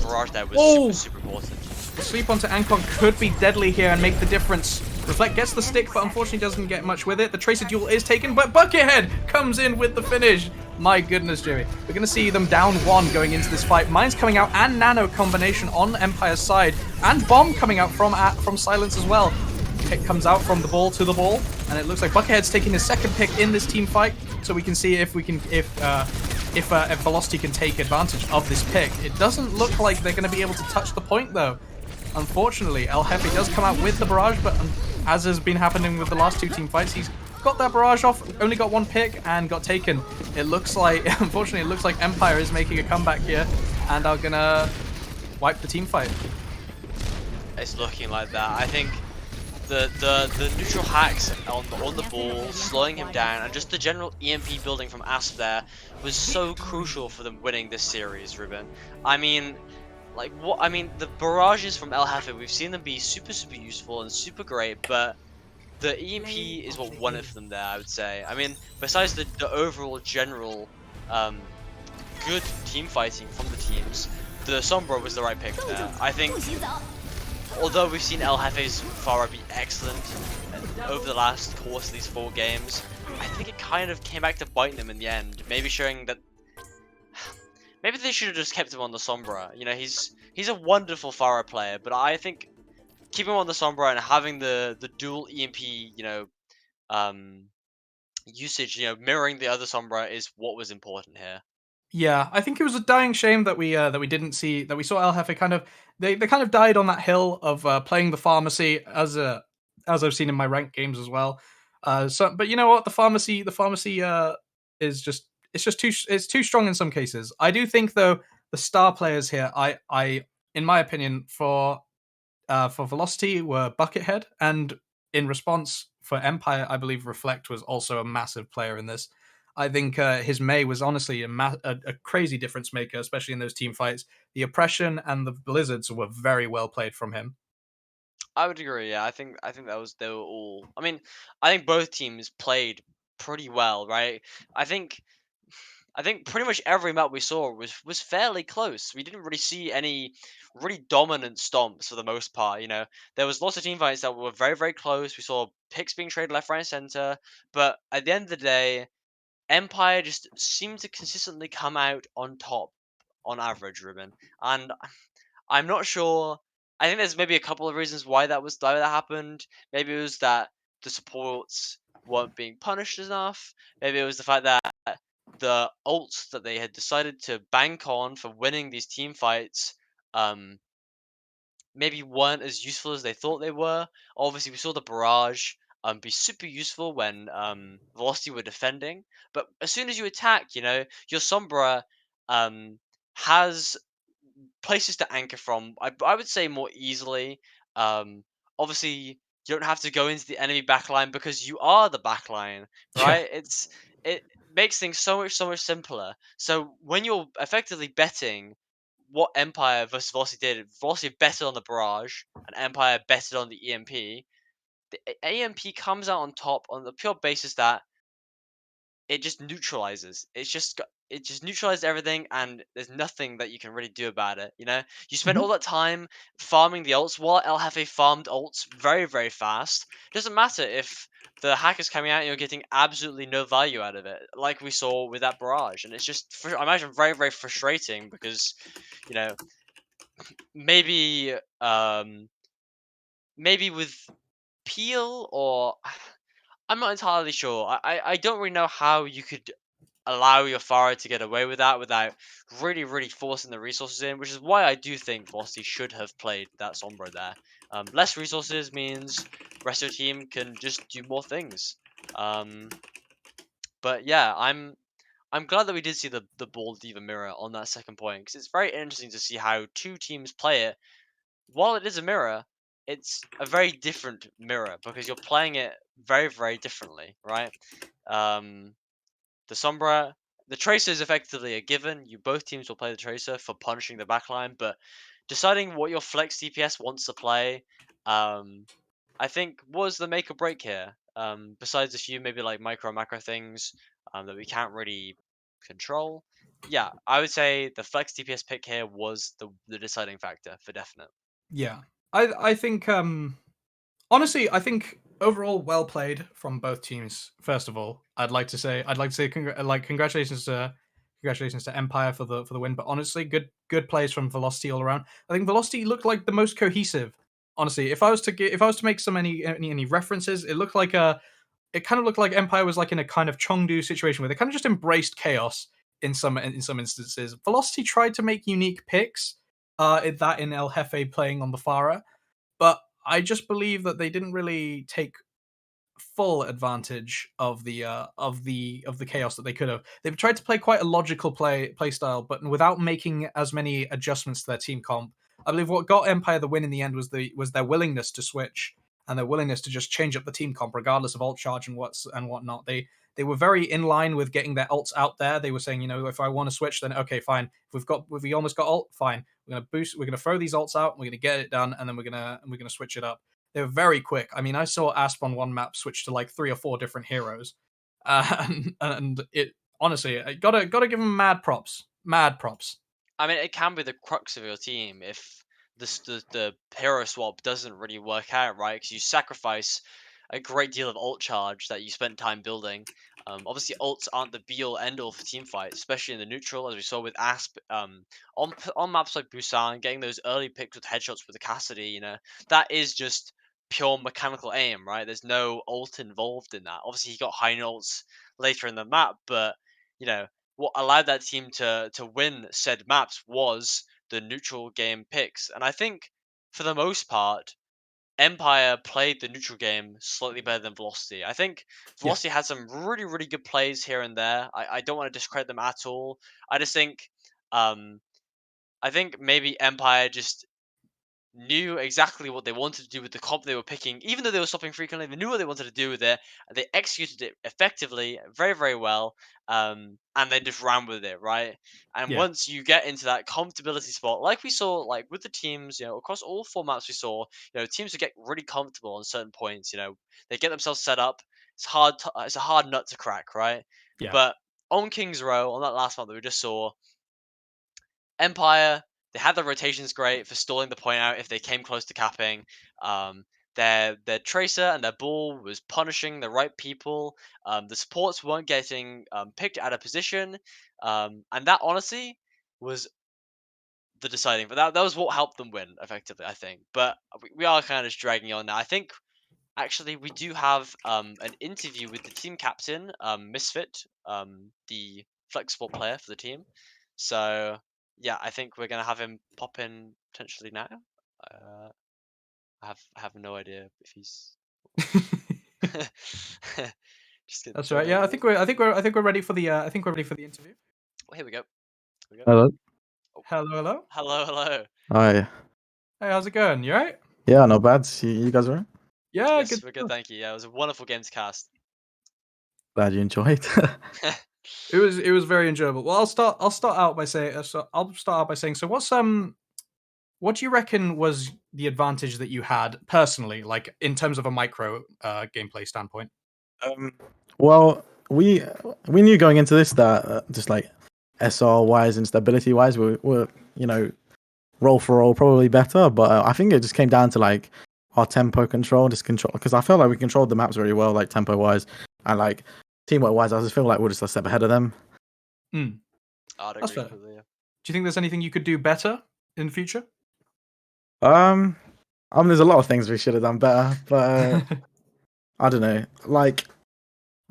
barrage there was super important. The sleep onto Ankon could be deadly here and make the difference. Reflect gets the stick, but unfortunately doesn't get much with it. The Tracer duel is taken, but Buckethead comes in with the finish. My goodness, Jerry. We're going to see them down 1 going into this fight. Mines coming out and Nano combination on Empire's side. And Bomb coming out from Silence as well. Pick comes out from the ball to the ball, and it looks like Buckethead's taking his second pick in this team fight. So we can see if Velocity can take advantage of this pick. It doesn't look like they're going to be able to touch the point, though. Unfortunately, El Jefe does come out with the barrage, but as has been happening with the last 2 team fights, he's got that barrage off, only got 1 pick, and got taken. It looks like, unfortunately, it looks like Empire is making a comeback here, and are gonna wipe the team fight. It's looking like that. I think the neutral hacks on the ball, slowing him down, and just the general EMP building from Asp there was so crucial for them winning this series, Ruben. I mean, like what? I mean, the barrages from El Jefe, we've seen them be super useful and super great, but the EMP is what won it for them there, I would say. I mean, besides the overall general good team fighting from the teams, the Sombra was the right pick there. I think, although we've seen El Jefe's Pharah be excellent over the last course of these 4 games, I think it kind of came back to bite them in the end. Maybe showing that maybe they should have just kept him on the Sombra. You know, he's a wonderful Pharah player, but I think keeping him on the Sombra and having the dual EMP, you know, usage, you know, mirroring the other Sombra is what was important here. Yeah, I think it was a dying shame that we didn't see that we saw El Jefe kind of they kind of died on that hill of playing the pharmacy as I've seen in my ranked games as well. But you know what, the pharmacy is just it's too strong in some cases. I do think though the star players here, I in my opinion for Velocity were Buckethead, and in response for Empire, I believe Reflect was also a massive player in this. I think his May was honestly a crazy difference maker, especially in those team fights. The oppression and the blizzards were very well played from him. I would agree. Yeah, I think they were all. I mean, I think both teams played pretty well, right? I think pretty much every map we saw was fairly close. We didn't really see any really dominant stomps for the most part. You know, there was lots of team fights that were very close. We saw picks being traded left, right, and center. But at the end of the day, Empire just seemed to consistently come out on top on average, Ruben. And I'm not sure. I think there's maybe a couple of reasons why that happened. Maybe it was that the supports weren't being punished enough. Maybe it was the fact that the ults that they had decided to bank on for winning these team fights maybe weren't as useful as they thought they were. Obviously, we saw the barrage be super useful when Velocity were defending, but as soon as you attack, you know, your Sombra has places to anchor from. I would say more easily. Um, Obviously, you don't have to go into the enemy backline because you are the backline, Yeah, right? It makes things so much simpler. So when you're effectively betting what Empire versus Velocity did, Velocity betted on the barrage and Empire betted on the EMP. The EMP comes out on top on the pure basis that it just neutralizes. It's just it just neutralized everything, and there's nothing that you can really do about it. You spend Mhm. all that time farming the ults while El Jefe farmed ults very, very fast. It doesn't matter if the hack is coming out and you're getting absolutely no value out of it, like we saw with that barrage. And it's just, I imagine, very, very frustrating because, you know, maybe, maybe with Peel or I'm not entirely sure. I don't really know how you could allow your Pharah to get away with that without really, really forcing the resources in, which is why I do think Velocity should have played that Sombra there. Less resources means rest of the team can just do more things. But yeah, I'm glad that we did see the Ball Diva mirror on that second point, because it's very interesting to see how two teams play it. While it is a mirror, it's a very different mirror because you're playing it very, very differently, right? The Sombra, the Tracer is effectively a given. Both teams will play the Tracer for punishing the backline, but deciding what your flex DPS wants to play, I think was the make or break here. Besides a few maybe like micro macro things that we can't really control. Yeah, I would say the flex DPS pick here was the deciding factor for definite. Yeah, I think honestly, I think overall well played from both teams. First of all, I'd like to say congratulations to Empire for the win. But honestly, good plays from Velocity all around. I think Velocity looked like the most cohesive. Honestly, if I was to make some any references, it kind of looked like Empire was like in a kind of Chengdu situation where they kind of just embraced chaos in some instances. Velocity tried to make unique picks, in El Jefe playing on the Pharah, but I just believe that they didn't really take full advantage of the chaos that they could have. They've tried to play quite a logical play style, but without making as many adjustments to their team comp. I believe what got Empire the win in the end was their willingness to switch and their willingness to just change up the team comp regardless of ult charge and whatnot. They were very in line with getting their ults out there. They were saying, if I want to switch, then okay, fine. If we almost got ult, fine. We're gonna throw these ults out, we're gonna get it done, and then we're gonna switch it up. They were very quick. I mean, I saw Asp on one map switch to like 3 or 4 different heroes, and it honestly, I gotta give them mad props. Mad props. I mean, it can be the crux of your team if the hero swap doesn't really work out, right? Because you sacrifice a great deal of ult charge that you spent time building. Obviously, ults aren't the be-all end-all for team fights, especially in the neutral, as we saw with Asp. On maps like Busan, getting those early picks with headshots with the Cassidy, that is just pure mechanical aim, right? There's no ult involved in that. Obviously, he got high ults later in the map, but you know what allowed that team to win said maps was the neutral game picks. And I think for the most part, Empire played the neutral game slightly better than Velocity. I think Yeah. Velocity had some really, really good plays here and there. I don't want to discredit them at all. I just think I think maybe Empire just knew exactly what they wanted to do with the comp they were picking, even though they were stopping frequently. They knew what they wanted to do with it. They executed it effectively, very, very well, and then just ran with it, right? And Yeah. once you get into that comfortability spot, like we saw, like with the teams, across all formats we saw, teams would get really comfortable on certain points. They get themselves set up. It's hard. It's a hard nut to crack, right? Yeah. But on King's Row, on that last map that we just saw, Empire, they had the rotations great for stalling the point out if they came close to capping. Um, their tracer and their ball was punishing the right people. The supports weren't getting picked out of position, and that honestly was the deciding. But that was what helped them win effectively, I think. But we are kind of just dragging on now. I think actually we do have an interview with the team captain, Misfit, the flexible player for the team. So yeah, I think we're gonna have him pop in potentially now. I have no idea if he's. Just get That's right. join. Yeah, I think we're ready for the interview. Oh, here we go. Here we go. Hello. Oh, Hello. hello, hello. Hi. Hey, how's it going? You alright? Yeah, not bad. You guys are Yeah, Yes, good. we're good. Thank you. Yeah, it was a wonderful game to cast. glad you enjoyed. It was very enjoyable. Well, I'll start out by saying so what do you reckon was the advantage that you had personally, like in terms of a micro gameplay standpoint? Well, we knew going into this that just like SR wise and stability wise, we're roll for roll probably better. But I think it just came down to like our tempo control, just control, because I felt like we controlled the maps very well, like tempo wise and like teamwork wise. I just feel like we're just a step ahead of them. Mm. I'd That's agree fair. completely. Yeah. Do you think there's anything you could do better in the future? I mean, there's a lot of things we should have done better, but I don't know. Like,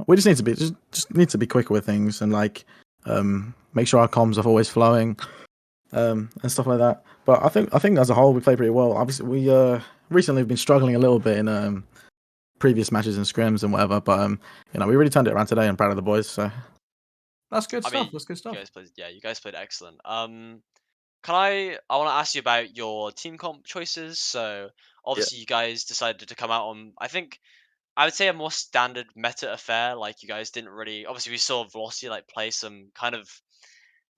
we just need to be just need to be quicker with things and like make sure our comms are always flowing and stuff like that. But I think as a whole we played pretty well. Obviously, we recently have been struggling a little bit in previous matches and scrims and whatever. But we really turned it around today. I'm proud of the boys. So That's good I stuff. mean, That's good stuff. you guys played excellent. I want to ask you about your team comp choices. So obviously you guys decided to come out on, I would say, a more standard meta affair. Like, you guys didn't really, obviously we saw Velocity like play some kind of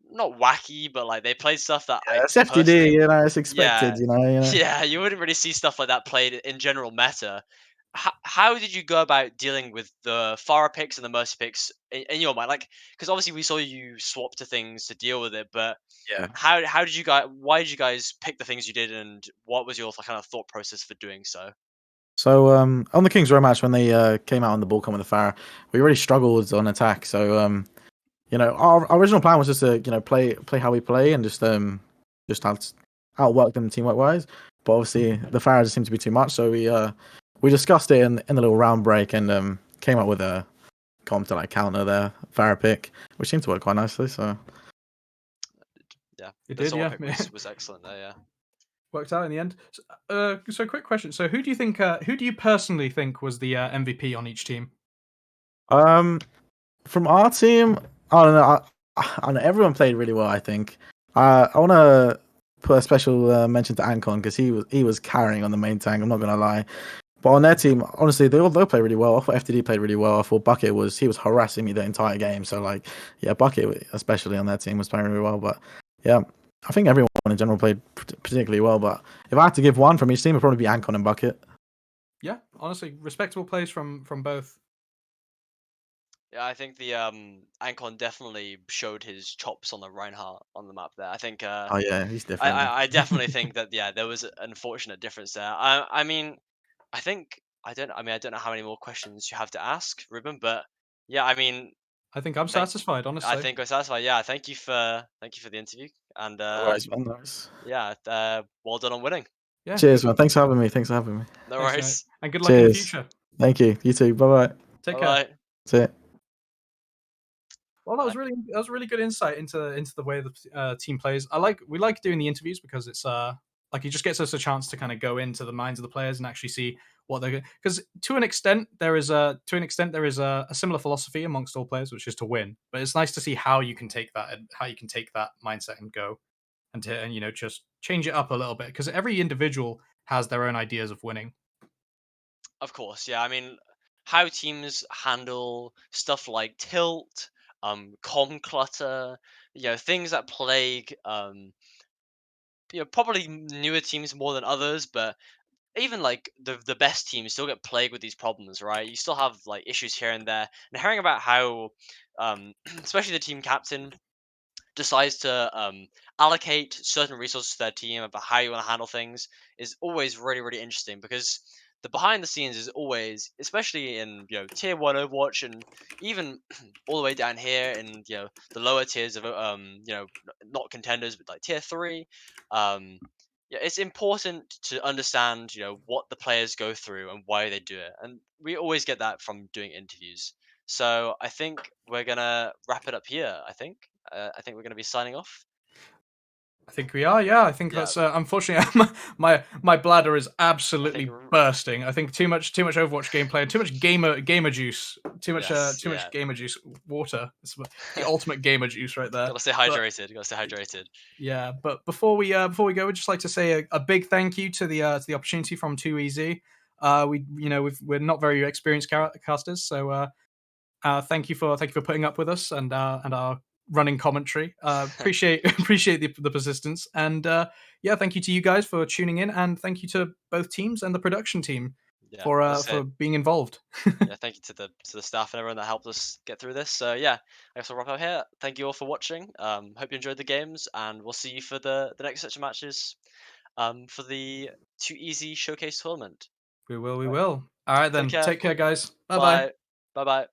not wacky, but like they played stuff that I it's FTD, personally, it's expected, yeah, yeah, you wouldn't really see stuff like that played in general meta. How did you go about dealing with the Pharah picks and the Mercy picks in your mind? Like, because obviously we saw you swap to things to deal with it, but yeah. how did you guys? Why did you guys pick the things you did, and what was your kind of thought process for doing so? So on the Kings Row match when they came out on the ball come with the Farah, we really struggled on attack. So our original plan was just to play how we play and just outwork them teamwork wise. But obviously the Farah just seemed to be too much, so we discussed it in the little round break and came up with a comp to like counter their Farah pick, which seemed to work quite nicely. So Yeah, It the did, Zora yeah. pick was excellent there. Yeah. Worked out in the end. So quick question. So who do you think? Who do you personally think was the MVP on each team? from our team, I don't know. I don't know. Everyone played really well. I think. I want to put a special mention to Ancon because he was carrying on the main tank. I'm not gonna lie. But on their team, honestly, they all play really well. I thought FTD played really well. I thought Bucket was harassing me the entire game. So like, yeah, Bucket especially on their team was playing really well. But yeah, I think everyone in general played particularly well. But if I had to give one from each team, it'd probably be Ancon and Bucket. Yeah, honestly, respectable plays from both. Yeah, I think the Ancon definitely showed his chops on the Reinhardt on the map there. I think Oh yeah, he's different. I definitely think that, yeah, there was an unfortunate difference there. I mean, I don't know how many more questions you have to ask, Ruben, but yeah, I mean, I think I'm thank satisfied, I honestly. think we're satisfied. Yeah, thank you for the interview, and No worries, man. No worries. yeah, well done on winning. Yeah, Cheers, man. Thanks for having me. Thanks for having me. No thanks, mate, worries. and good luck in the Cheers. future. Thank you. You too. Bye bye. Take Bye care. bye. That's it. Well, that was really good insight into the way the team plays. We like doing the interviews because it's like it just gets us a chance to kind of go into the minds of the players and actually see what they're, because to an extent there is a similar philosophy amongst all players, which is to win. But it's nice to see how you can take that mindset and go and just change it up a little bit, because every individual has their own ideas of winning. Of course, yeah. I mean, how teams handle stuff like tilt, com clutter, things that plague, probably newer teams more than others, but even like the best teams still get plagued with these problems, right? You still have like issues here and there. And hearing about how, especially the team captain decides to allocate certain resources to their team about how you want to handle things is always really, really interesting, because the behind the scenes is always, especially in tier one Overwatch, and even all the way down here in the lower tiers of not contenders but like tier three. Yeah, it's important to understand what the players go through and why they do it, and we always get that from doing interviews. So I think we're gonna wrap it up here. I think we're going to be signing off. I think we are, yeah. I think Yeah. that's unfortunately my bladder is absolutely think bursting. I think too much Overwatch gameplay and too much gamer juice, too much Yes, too yeah. much gamer juice, water. It's the ultimate gamer juice right there. Gotta stay But hydrated. Gotta stay hydrated. yeah, but before we go, we'd just like to say a big thank you to the opportunity from 2EZ. We're not very experienced casters, so thank you for putting up with us and our running commentary. Appreciate appreciate the persistence, and yeah, thank you to you guys for tuning in, and thank you to both teams and the production team. Yeah, for being involved. yeah, thank you to the staff and everyone that helped us get through this. So yeah, I guess we'll wrap up here. Thank you all for watching. Hope you enjoyed the games, and we'll see you for the next set of matches. For the Too Easy Showcase tournament. We will. All right then. care. Take care, guys. Bye bye. Bye. Bye bye.